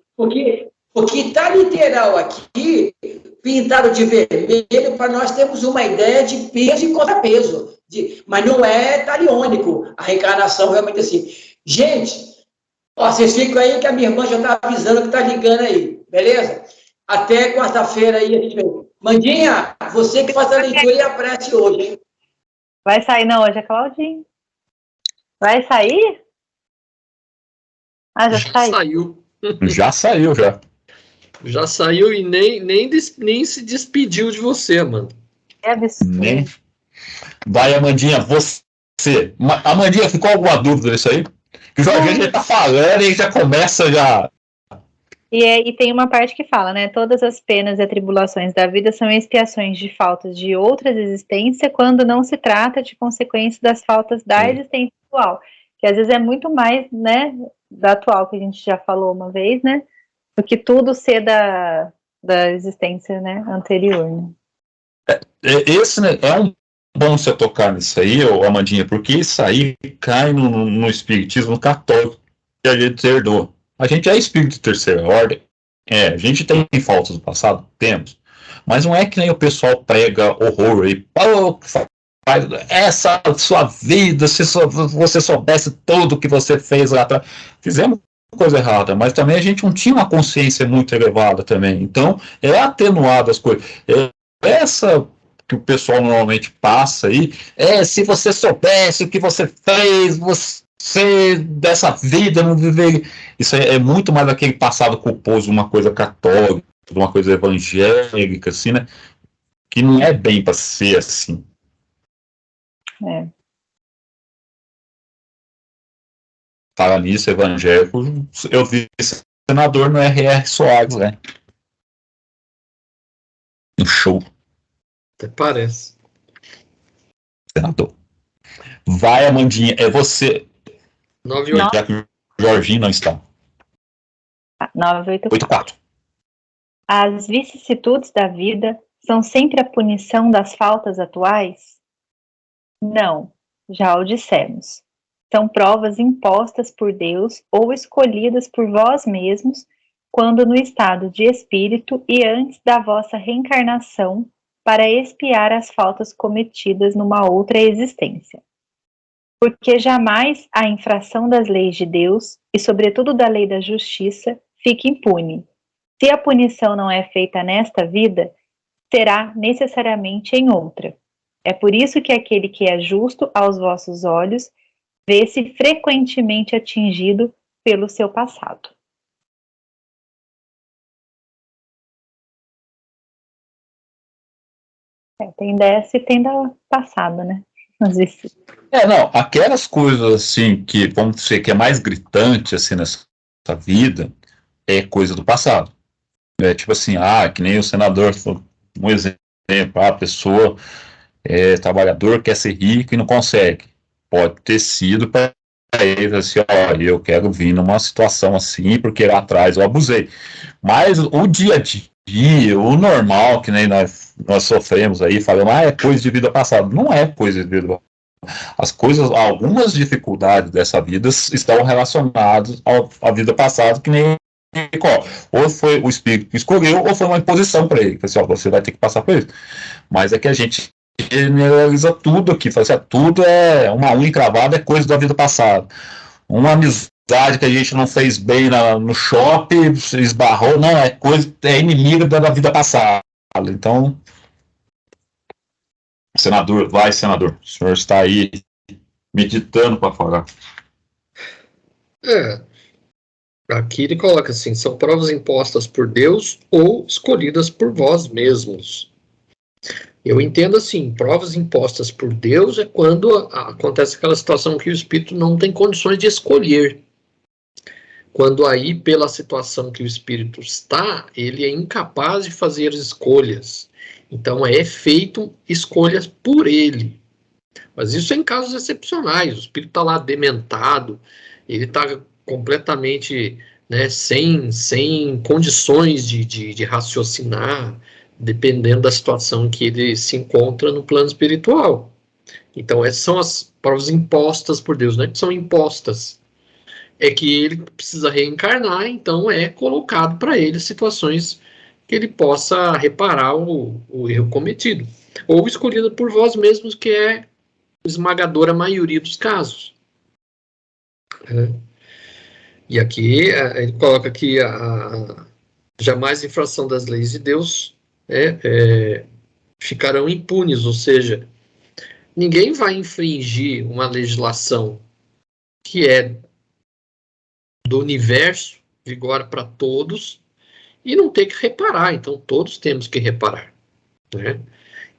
Porque está literal aqui, pintado de vermelho, para nós termos uma ideia de peso e contrapeso. Mas não é taliônico a reencarnação, realmente assim. Gente, ó, vocês ficam aí que a minha irmã já está avisando que está ligando aí, beleza? Até quarta-feira aí a gente vê. Mandinha, você que faz a leitura e a prece hoje, hein? Vai sair, não, hoje é Claudinho. Vai sair? Ah, já saiu. Já saiu, já. Já saiu e nem se despediu de você, mano. É absurdo. Nem. Vai, Amandinha, você. Amandinha, ficou alguma dúvida nisso aí? Que o Jorge já tá falando e já começa já... E tem uma parte que fala, né? Todas as penas e atribulações da vida são expiações de faltas de outras existências quando não se trata de consequência das faltas da existência atual. Que às vezes é muito mais, né, da atual, que a gente já falou uma vez, né? Do que tudo ser da existência, né, anterior. Né? Esse, né, é um bom você tocar nisso aí, Amandinha, porque isso aí cai no espiritismo católico que a gente herdou. A gente é espírito de terceira ordem. A gente tem faltas do passado? Temos. Mas não é que nem o pessoal prega horror aí. Essa sua vida, se você soubesse tudo que você fez lá atrás. Fizemos coisa errada, mas também a gente não tinha uma consciência muito elevada também. Então, é atenuado as coisas. Essa que o pessoal normalmente passa aí, se você soubesse o que você fez, você dessa vida não viver. Isso é muito mais aquele passado culposo, uma coisa católica, uma coisa evangélica, assim, né? Que não é bem para ser assim. Fala nisso, evangélico, eu vi senador no R.R. Soares, né? Um show. Até parece. Senador. Vai, Amandinha, é você. 98. Já que o Jorginho não está. 984. As vicissitudes da vida são sempre a punição das faltas atuais? Não, já o dissemos. São provas impostas por Deus ou escolhidas por vós mesmos, quando no estado de espírito e antes da vossa reencarnação, para expiar as faltas cometidas numa outra existência. Porque jamais a infração das leis de Deus, e sobretudo da lei da justiça, fica impune. Se a punição não é feita nesta vida, será necessariamente em outra. É por isso que aquele que é justo aos vossos olhos vê-se frequentemente atingido pelo seu passado. Tem dessa e tem da passada, né? Às vezes. Não, aquelas coisas assim que, vamos dizer, que é mais gritante assim nessa vida, é coisa do passado. É tipo assim, que nem o senador, um exemplo, a pessoa trabalhador quer ser rico e não consegue. Pode ter sido para ele assim, eu quero vir numa situação assim, porque lá atrás eu abusei. Mas o dia a dia, o normal, que nem nós sofremos aí, falando, é coisa de vida passada. Não é coisa de vida passada. As coisas, algumas dificuldades dessa vida estão relacionadas à vida passada, que nem ou foi o espírito que escolheu, ou foi uma imposição para ele. Assim, você vai ter que passar por isso. Mas é que a gente generaliza tudo aqui, fala assim, tudo é uma unha cravada, é coisa da vida passada. Uma amizade que a gente não fez bem no shopping, esbarrou, não, é inimiga da vida passada. Então, senador, senador, o senhor está aí meditando para falar. Aqui ele coloca assim, são provas impostas por Deus ou escolhidas por vós mesmos. Eu entendo assim, provas impostas por Deus é quando acontece aquela situação que o espírito não tem condições de escolher. Quando aí, pela situação que o espírito está, ele é incapaz de fazer escolhas. Então é feito escolhas por ele. Mas isso é em casos excepcionais. O espírito está lá dementado, ele está completamente, né, sem condições de raciocinar, dependendo da situação que ele se encontra no plano espiritual. Então essas são as provas impostas por Deus, não é que são impostas. É que ele precisa reencarnar, então é colocado para ele situações que ele possa reparar o erro cometido. Ou escolhido por vós mesmos, que é esmagadora maioria dos casos. E aqui ele coloca que jamais infração das leis de Deus ficarão impunes, ou seja, ninguém vai infringir uma legislação que é do universo, vigora para todos, e não ter que reparar. Então, todos temos que reparar, né?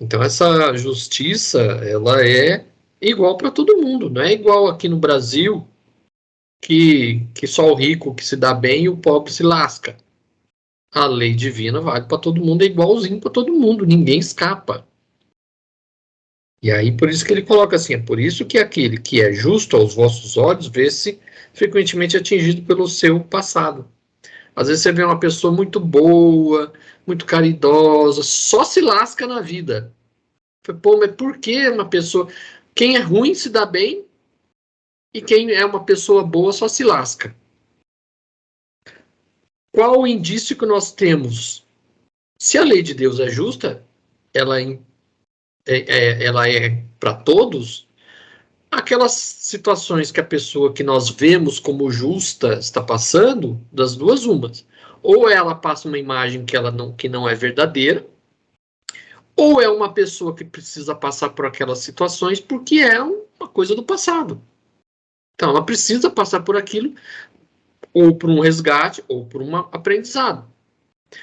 Então, essa justiça, ela é igual para todo mundo. Não é igual aqui no Brasil, que só o rico que se dá bem e o pobre se lasca. A lei divina vale para todo mundo, é igualzinho para todo mundo, ninguém escapa. E aí, por isso que ele coloca assim, é por isso que aquele que é justo aos vossos olhos vê-se frequentemente atingido pelo seu passado. Às vezes você vê uma pessoa muito boa, muito caridosa, só se lasca na vida. Pô, mas por que uma pessoa... Quem é ruim se dá bem e quem é uma pessoa boa só se lasca. Qual o indício que nós temos? Se a lei de Deus é justa, ela é para todos, aquelas situações que a pessoa que nós vemos como justa está passando, das duas umas. Ou ela passa uma imagem que não é verdadeira, ou é uma pessoa que precisa passar por aquelas situações porque é uma coisa do passado. Então ela precisa passar por aquilo, ou por um resgate, ou por um aprendizado.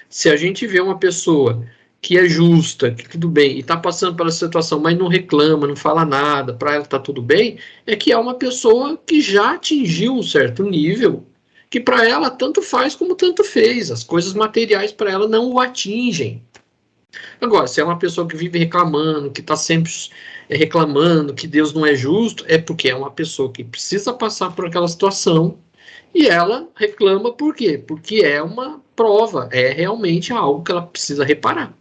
Se a gente vê uma pessoa que é justa, que tudo bem, e está passando pela situação, mas não reclama, não fala nada, para ela está tudo bem, é que é uma pessoa que já atingiu um certo nível, que para ela tanto faz como tanto fez, as coisas materiais para ela não o atingem. Agora, se é uma pessoa que vive reclamando, que está sempre reclamando que Deus não é justo, é porque é uma pessoa que precisa passar por aquela situação, e ela reclama por quê? Porque é uma prova, é realmente algo que ela precisa reparar.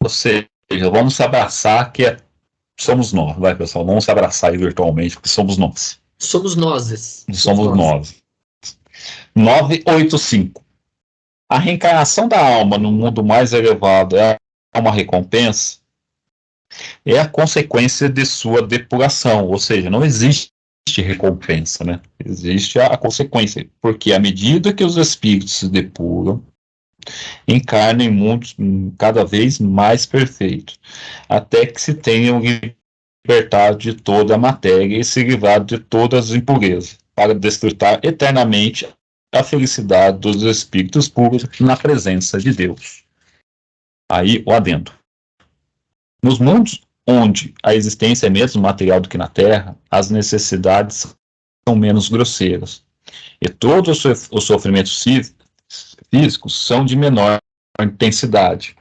Ou seja, vamos se abraçar que somos nós, vai pessoal, vamos se abraçar aí virtualmente, porque somos nós. Somos nós. Somos nós. 985. A reencarnação da alma no mundo mais elevado é uma recompensa? É a consequência de sua depuração, ou seja, não existe recompensa, né? Existe a consequência, porque à medida que os espíritos se depuram, encarnam em mundos cada vez mais perfeitos, até que se tenham libertado de toda a matéria e se livrado de todas as impurezas, para desfrutar eternamente a felicidade dos espíritos puros na presença de Deus. Aí, o adendo. Nos mundos onde a existência é menos material do que na Terra, as necessidades são menos grosseiras. E todos os sofrimentos físicos são de menor intensidade.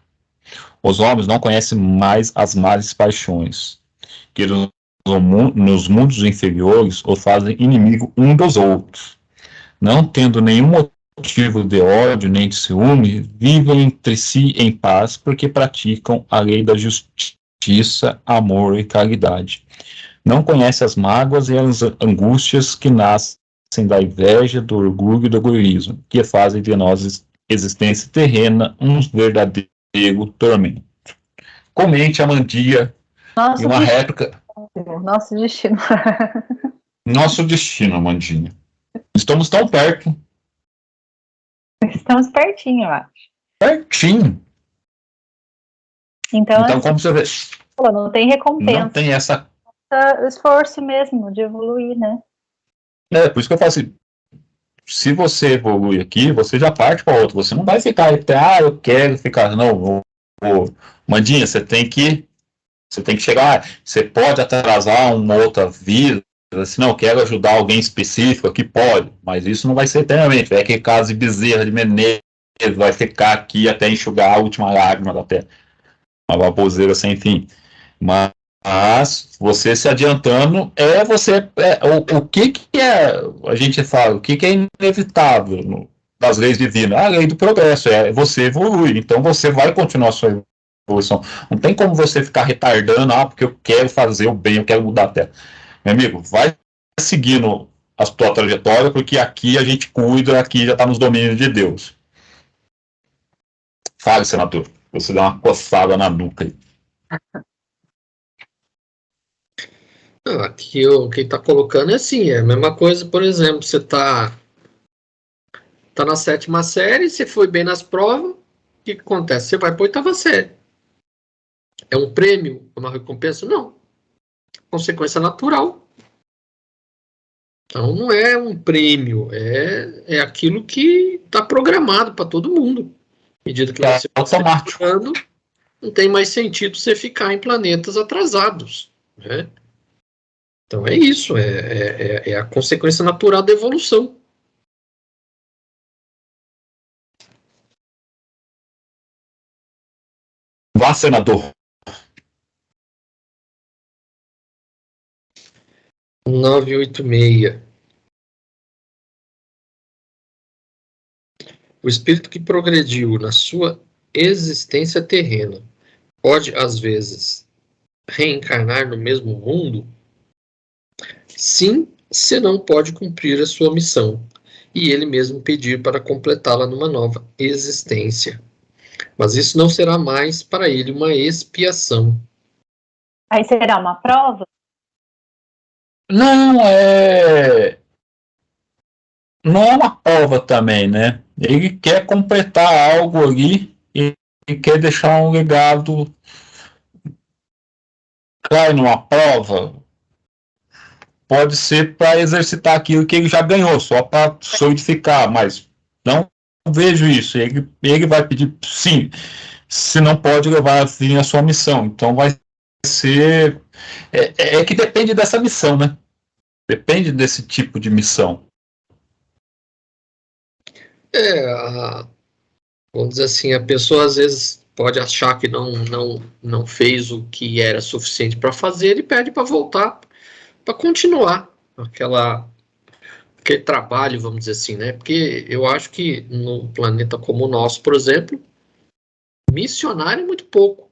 Os homens não conhecem mais as más paixões, que nos mundos inferiores os fazem inimigo um dos outros. Não tendo nenhum motivo de ódio nem de ciúme, vivem entre si em paz porque praticam a lei da justiça, amor e caridade. Não conhecem as mágoas e as angústias que nascem da inveja, do orgulho e do egoísmo, que fazem de nós existência terrena um verdadeiro tormento. Comente, Amandia, e uma réplica. Nosso destino. Nosso destino, Amandinha. Estamos tão perto. Estamos pertinho, eu acho. Pertinho. Então assim, como você vê, não tem recompensa. Não tem essa... esforço mesmo de evoluir, né? Por isso que eu falo assim, se você evolui aqui, você já parte para outro. Você não vai ficar, eu quero ficar, não. Mandinha, você tem que chegar, você pode atrasar uma outra vida, se não, quero ajudar alguém específico aqui, pode, mas isso não vai ser eternamente. Vai aquele caso de Bezerra de Menezes, vai ficar aqui até enxugar a última lágrima da terra. Uma baboseira sem fim. Mas você se adiantando o que é, a gente fala, o que é inevitável das leis divinas? A lei do progresso, você evolui, então você vai continuar a sua evolução. Não tem como você ficar retardando, porque eu quero fazer o bem, eu quero mudar a terra. Meu amigo, vai seguindo a tua trajetória, porque aqui a gente cuida, aqui já está nos domínios de Deus. Fale, senador, você dá uma coçada na nuca aí. Aqui o que está colocando é assim, é a mesma coisa, por exemplo, você está na 7ª série, você foi bem nas provas, o que acontece? Você vai para a 8ª série. É um prêmio, uma recompensa? Não. Consequência natural. Então não é um prêmio, é aquilo que está programado para todo mundo. À medida que você vai automático, não tem mais sentido você ficar em planetas atrasados, né? Então é isso, é a consequência natural da evolução. Vá, senador. 986. O espírito que progrediu na sua existência terrena pode, às vezes, reencarnar no mesmo mundo? Sim, se não pode cumprir a sua missão, e ele mesmo pedir para completá-la numa nova existência. Mas isso não será mais para ele uma expiação. Aí será uma prova? Não é uma prova também, né? Ele quer completar algo ali e quer deixar um legado. Claro, numa prova, pode ser para exercitar aquilo que ele já ganhou, só para solidificar, mas não vejo isso. Ele vai pedir sim, se não pode levar a fim a sua missão. Então vai ser... que depende dessa missão, né? Depende desse tipo de missão. Vamos dizer assim, a pessoa às vezes pode achar que não fez o que era suficiente para fazer e pede para voltar, para continuar aquele trabalho, vamos dizer assim, né? Porque eu acho que num planeta como o nosso, por exemplo, missionário é muito pouco.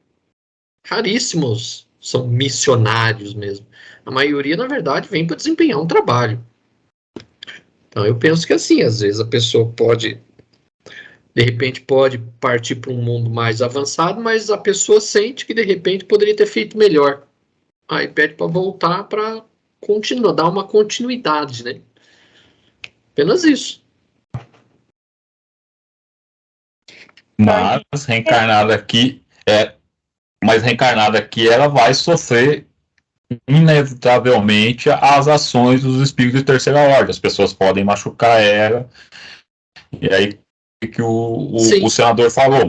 Raríssimos são missionários mesmo. A maioria, na verdade, vem para desempenhar um trabalho. Então, eu penso que assim, às vezes a pessoa de repente pode partir para um mundo mais avançado, mas a pessoa sente que de repente poderia ter feito melhor. Aí pede para voltar para continuar, dar uma continuidade, né? Apenas isso. Mas reencarnada aqui ela vai sofrer inevitavelmente as ações dos espíritos de terceira ordem. As pessoas podem machucar ela, e aí que o senador falou,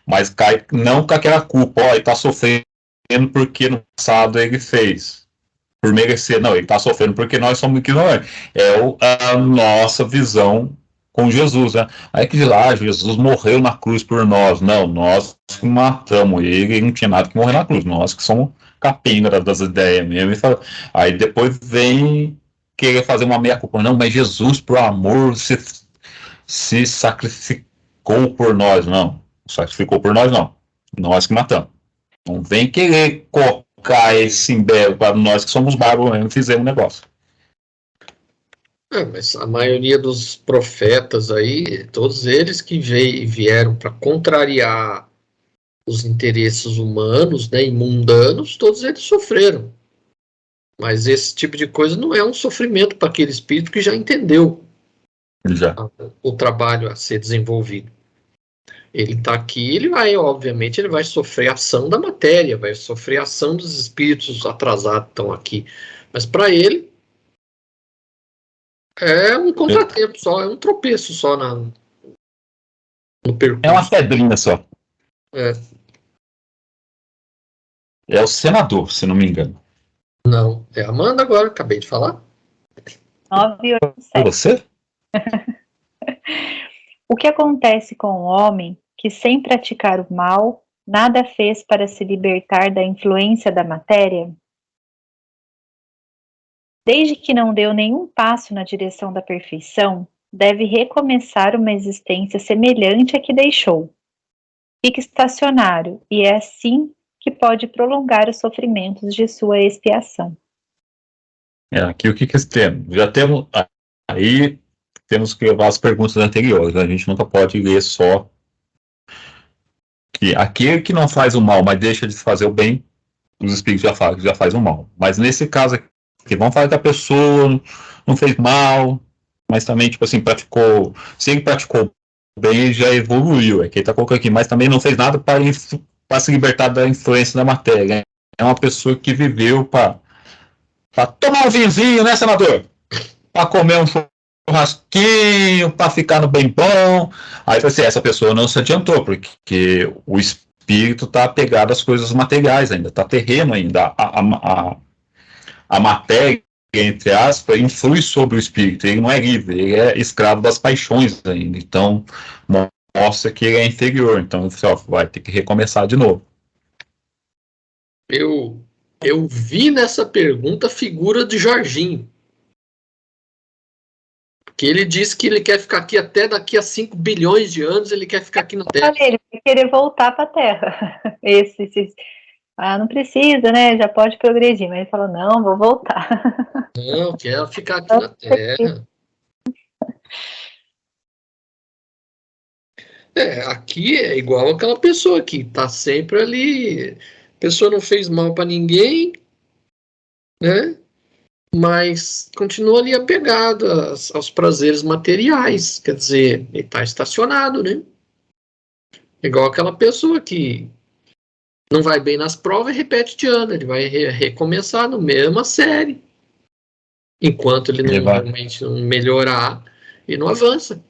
mas cai não com aquela culpa, ele está sofrendo porque no passado ele fez, por merecer, não, ele está sofrendo porque nós somos ignorantes. É a nossa visão com Jesus, né? Aí que lá, Jesus morreu na cruz por nós. Não, nós que matamos ele não tinha nada que morrer na cruz, nós que somos capenga das ideias mesmo. Aí depois vem querer fazer uma meia-culpa. Não, mas Jesus, por amor, se sacrificou por nós. Não, sacrificou por nós, não. Nós que matamos. Não vem querer colocar esse embelo para nós que somos bárbaros mesmo, fizemos um negócio. Mas a maioria dos profetas aí, todos eles que vieram para contrariar os interesses humanos, né, e mundanos, todos eles sofreram. Mas esse tipo de coisa não é um sofrimento para aquele espírito que já entendeu o trabalho a ser desenvolvido. Ele está aqui, obviamente, ele vai sofrer a ação da matéria, vai sofrer a ação dos espíritos atrasados que estão aqui. Mas para ele, é um contratempo só, é um tropeço só no percurso. É uma pedrinha só. É o senador, se não me engano. Não, é a Amanda agora, acabei de falar. 987. Você? O que acontece com o homem que, sem praticar o mal, nada fez para se libertar da influência da matéria? Desde que não deu nenhum passo na direção da perfeição, deve recomeçar uma existência semelhante à que deixou. Fica estacionário, e é assim que pode prolongar os sofrimentos de sua expiação. Aqui o que temos? Já temos. Aí temos que levar as perguntas anteriores. A gente nunca pode ler só que aquele que não faz o mal, mas deixa de fazer o bem, os espíritos já faz o mal. Mas nesse caso aqui, vamos falar que a pessoa não fez mal, mas também, tipo assim, praticou. Se ele praticou bem, ele já evoluiu. É que ele está colocando aqui, mas também não fez nada para se libertar da influência da matéria. É uma pessoa que viveu para tomar um vinhozinho, né, senador? Para comer um churrasquinho, para ficar no bem bom. Aí, assim, essa pessoa não se adiantou, porque o espírito está apegado às coisas materiais ainda, está terreno ainda. A matéria, entre aspas, influi sobre o espírito. Ele não é livre, ele é escravo das paixões ainda. Então, mostra que ele é inferior. Então, vai ter que recomeçar de novo. Eu vi nessa pergunta a figura de Jorginho. Porque ele disse que ele quer ficar aqui até daqui a 5 bilhões de anos, ele quer ficar aqui na Terra. Ele vai querer voltar para a Terra. Não precisa, né? Já pode progredir. Mas ele falou, não, vou voltar. Não, quero ficar aqui na Terra. Aqui é igual aquela pessoa que está sempre ali. A pessoa não fez mal para ninguém, né? Mas continua ali apegado aos prazeres materiais. Quer dizer, ele está estacionado, né? Igual aquela pessoa que não vai bem nas provas e repete de ano. Ele vai recomeçar na mesma série. Enquanto ele realmente não melhorar, ele não avança.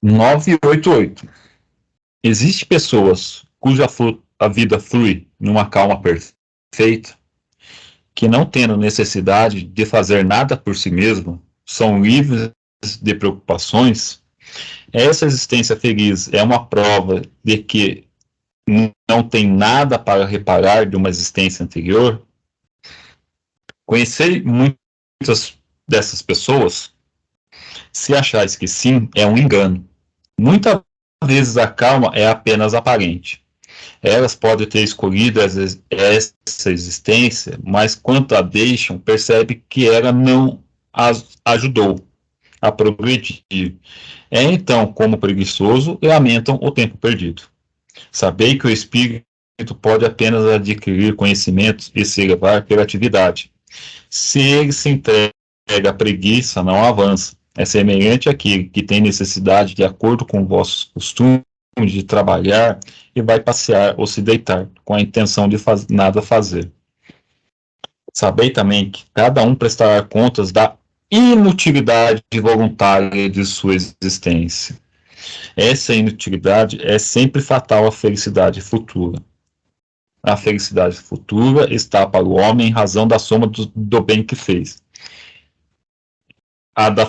988. Existem pessoas cuja a vida flui numa calma perfeita, que não tendo necessidade de fazer nada por si mesmo, são livres de preocupações. Essa existência feliz é uma prova de que não tem nada para reparar de uma existência anterior. Conhecer muitas dessas pessoas, se achares que sim, é um engano. Muitas vezes a calma é apenas aparente. Elas podem ter escolhido essa existência, mas quando a deixam, percebe que ela não as ajudou a progredir. Então, como preguiçoso, lamentam o tempo perdido. Sabei que o espírito pode apenas adquirir conhecimentos e se elevar pela atividade. Se ele se entrega à preguiça, não avança. É semelhante àquele que tem necessidade, de acordo com vossos costumes, de trabalhar e vai passear ou se deitar, com a intenção de nada fazer. Sabei também que cada um prestará contas da inutilidade voluntária de sua existência. Essa inutilidade é sempre fatal à felicidade futura. A felicidade futura está para o homem em razão da soma do bem que fez. A da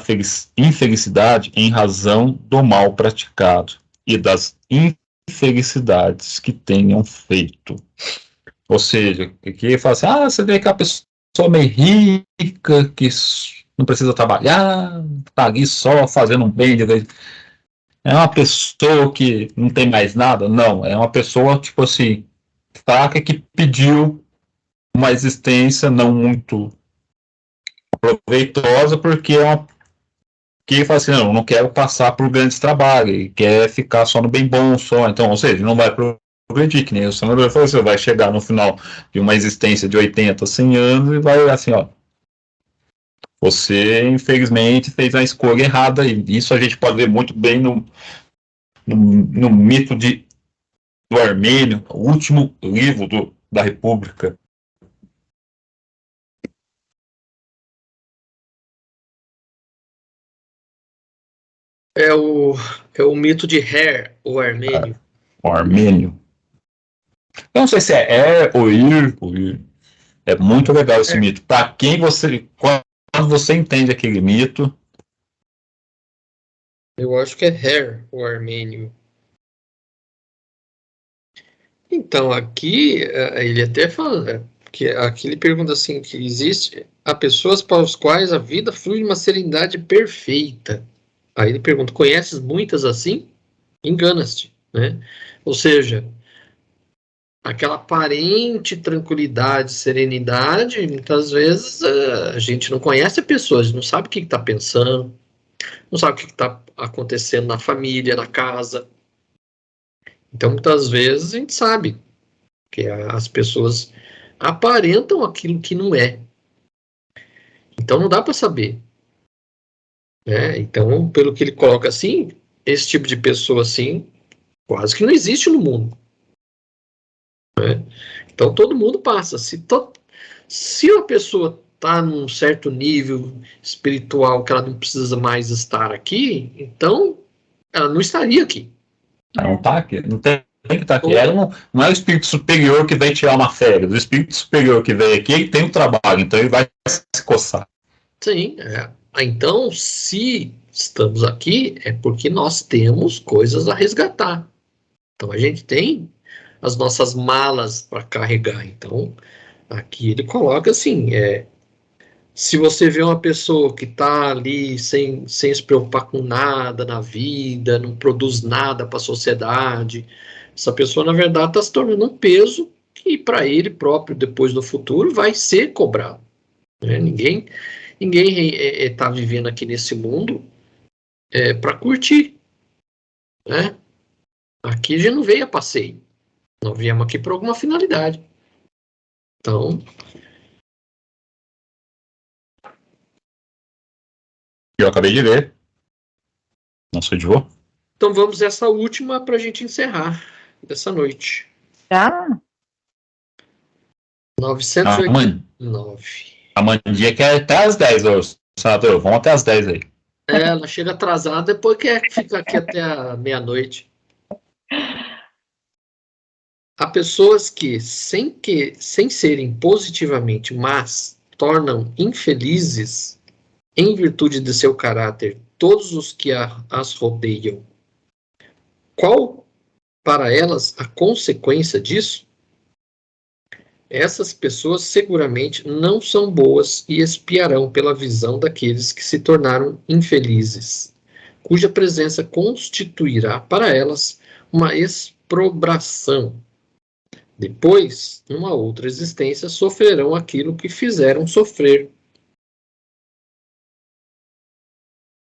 infelicidade em razão do mal praticado e das infelicidades que tenham feito. Ou seja, que ele fala assim, você vê que a pessoa meio rica, que não precisa trabalhar, está ali só fazendo um bem de vez. É uma pessoa que não tem mais nada? Não, é uma pessoa, tipo assim, fraca que pediu uma existência não muito proveitosa, porque é uma que fala assim, não quero passar por grandes trabalhos, e quer ficar só no bem bom, só. Então, ou seja, não vai progredir, que nem o senador falou, você vai chegar no final de uma existência de 80, 100 anos e vai assim, você, infelizmente, fez a escolha errada, e isso a gente pode ver muito bem no mito do Armênio, o último livro da República. É o mito de Her, o armênio. O Armênio. Eu não sei se ou Ir. É muito legal esse mito. Para quem quando você entende aquele mito... Eu acho que é Her, o armênio. Então, aqui, ele até fala, que aqui ele pergunta assim, que existe há pessoas para as quais a vida flui de uma serenidade perfeita. Aí ele pergunta, conheces muitas assim? Engana-te, né? Ou seja, aquela aparente tranquilidade, serenidade, muitas vezes a gente não conhece a pessoa, a gente não sabe o que está pensando, não sabe o que está acontecendo na família, na casa. Então, muitas vezes a gente sabe que as pessoas aparentam aquilo que não é. Então, não dá para saber. Né? Então, pelo que ele coloca assim, esse tipo de pessoa assim, quase que não existe no mundo. Né? Então, todo mundo passa. Se a pessoa está num certo nível espiritual que ela não precisa mais estar aqui, então ela não estaria aqui. Não está aqui, não tem que estar aqui. Não é o espírito superior que vem tirar uma férias. O espírito superior que vem aqui, ele tem um trabalho, então ele vai se coçar. Sim, então, se estamos aqui, é porque nós temos coisas a resgatar. Então, a gente tem as nossas malas para carregar. Então, aqui ele coloca assim, se você vê uma pessoa que está ali sem se preocupar com nada na vida, não produz nada para a sociedade, essa pessoa, na verdade, está se tornando um peso que, para ele próprio, depois no futuro, vai ser cobrado. Né? Ninguém está vivendo aqui nesse mundo para curtir. Né? Aqui a gente não veio a passeio. Nós viemos aqui por alguma finalidade. Então... Eu acabei de ler. Não sou de vô. Então vamos essa última para a gente encerrar dessa noite. Já? 989. A Mandinha quer até as 10, senador. Vamos até as 10 aí. Ela chega atrasada, depois quer ficar aqui até a meia-noite. Há pessoas que, sem serem positivamente más, tornam infelizes, em virtude de seu caráter, todos os que as rodeiam. Qual, para elas, a consequência disso? Essas pessoas seguramente não são boas e expiarão pela visão daqueles que se tornaram infelizes, cuja presença constituirá para elas uma exprobração. Depois, numa outra existência, sofrerão aquilo que fizeram sofrer.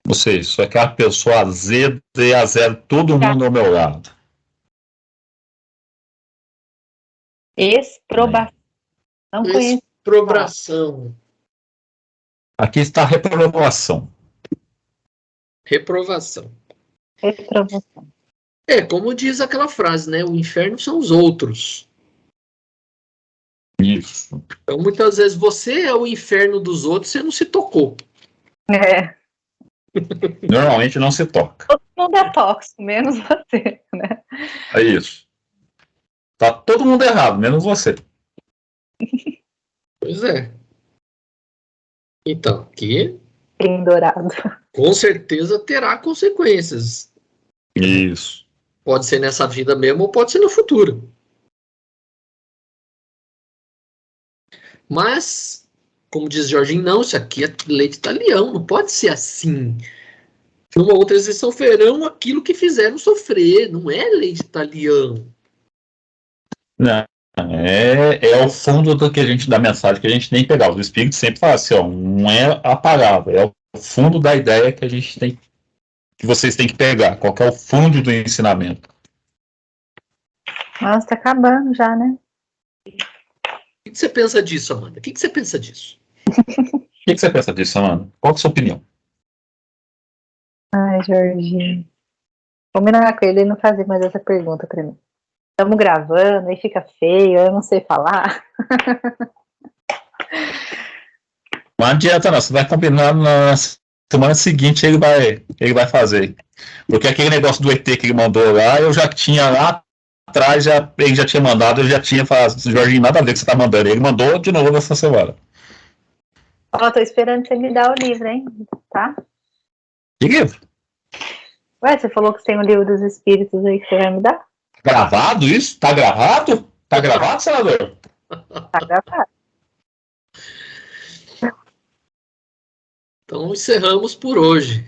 Ou seja, só que a pessoa azeda e azeda todo mundo ao meu lado. Exprobração. Não conheço. Exprobração. Aqui está a reprovação. Reprovação. Reprovação. Como diz aquela frase, né? O inferno são os outros. Isso. Então, muitas vezes, você é o inferno dos outros, você não se tocou. É. Normalmente não se toca. Todo mundo é tóxico, menos você, né? É isso. Tá todo mundo errado, menos você. Pois é. Então, aqui Dourado. com certeza terá consequências. Isso. Pode ser nessa vida mesmo ou pode ser no futuro. Mas, como diz Jorginho, não, isso aqui é leite italiano, não pode ser assim. Numa outra eles sofrerão aquilo que fizeram sofrer, não é leite italiano. Não. É o fundo do que a gente, da mensagem que a gente tem que pegar. O Espírito sempre fala assim, ó, não é a palavra, é o fundo da ideia que a gente tem, que vocês têm que pegar. Qual que é o fundo do ensinamento? Nossa, tá acabando já, né? O que você pensa disso, Amanda? O que você pensa disso? O que você pensa disso, Amanda? Qual que é a sua opinião? Ai, Jorginho. Combinar com ele e não fazer mais essa pergunta pra mim. Estamos gravando, aí fica feio, eu não sei falar. Não adianta não, você vai combinar na semana seguinte, ele vai fazer. Porque aquele negócio do ET que ele mandou lá, eu já tinha lá atrás, ele já tinha mandado, eu já tinha falado, Jorginho, nada a ver que você tá mandando. Ele mandou de novo essa semana. Ó, tô esperando você me dar o livro, hein? Tá? Que livro? Ué, você falou que tem o livro dos espíritos aí que você vai me dar? Gravado isso? Tá gravado? Tá gravado, senador? Tá gravado. Então encerramos por hoje.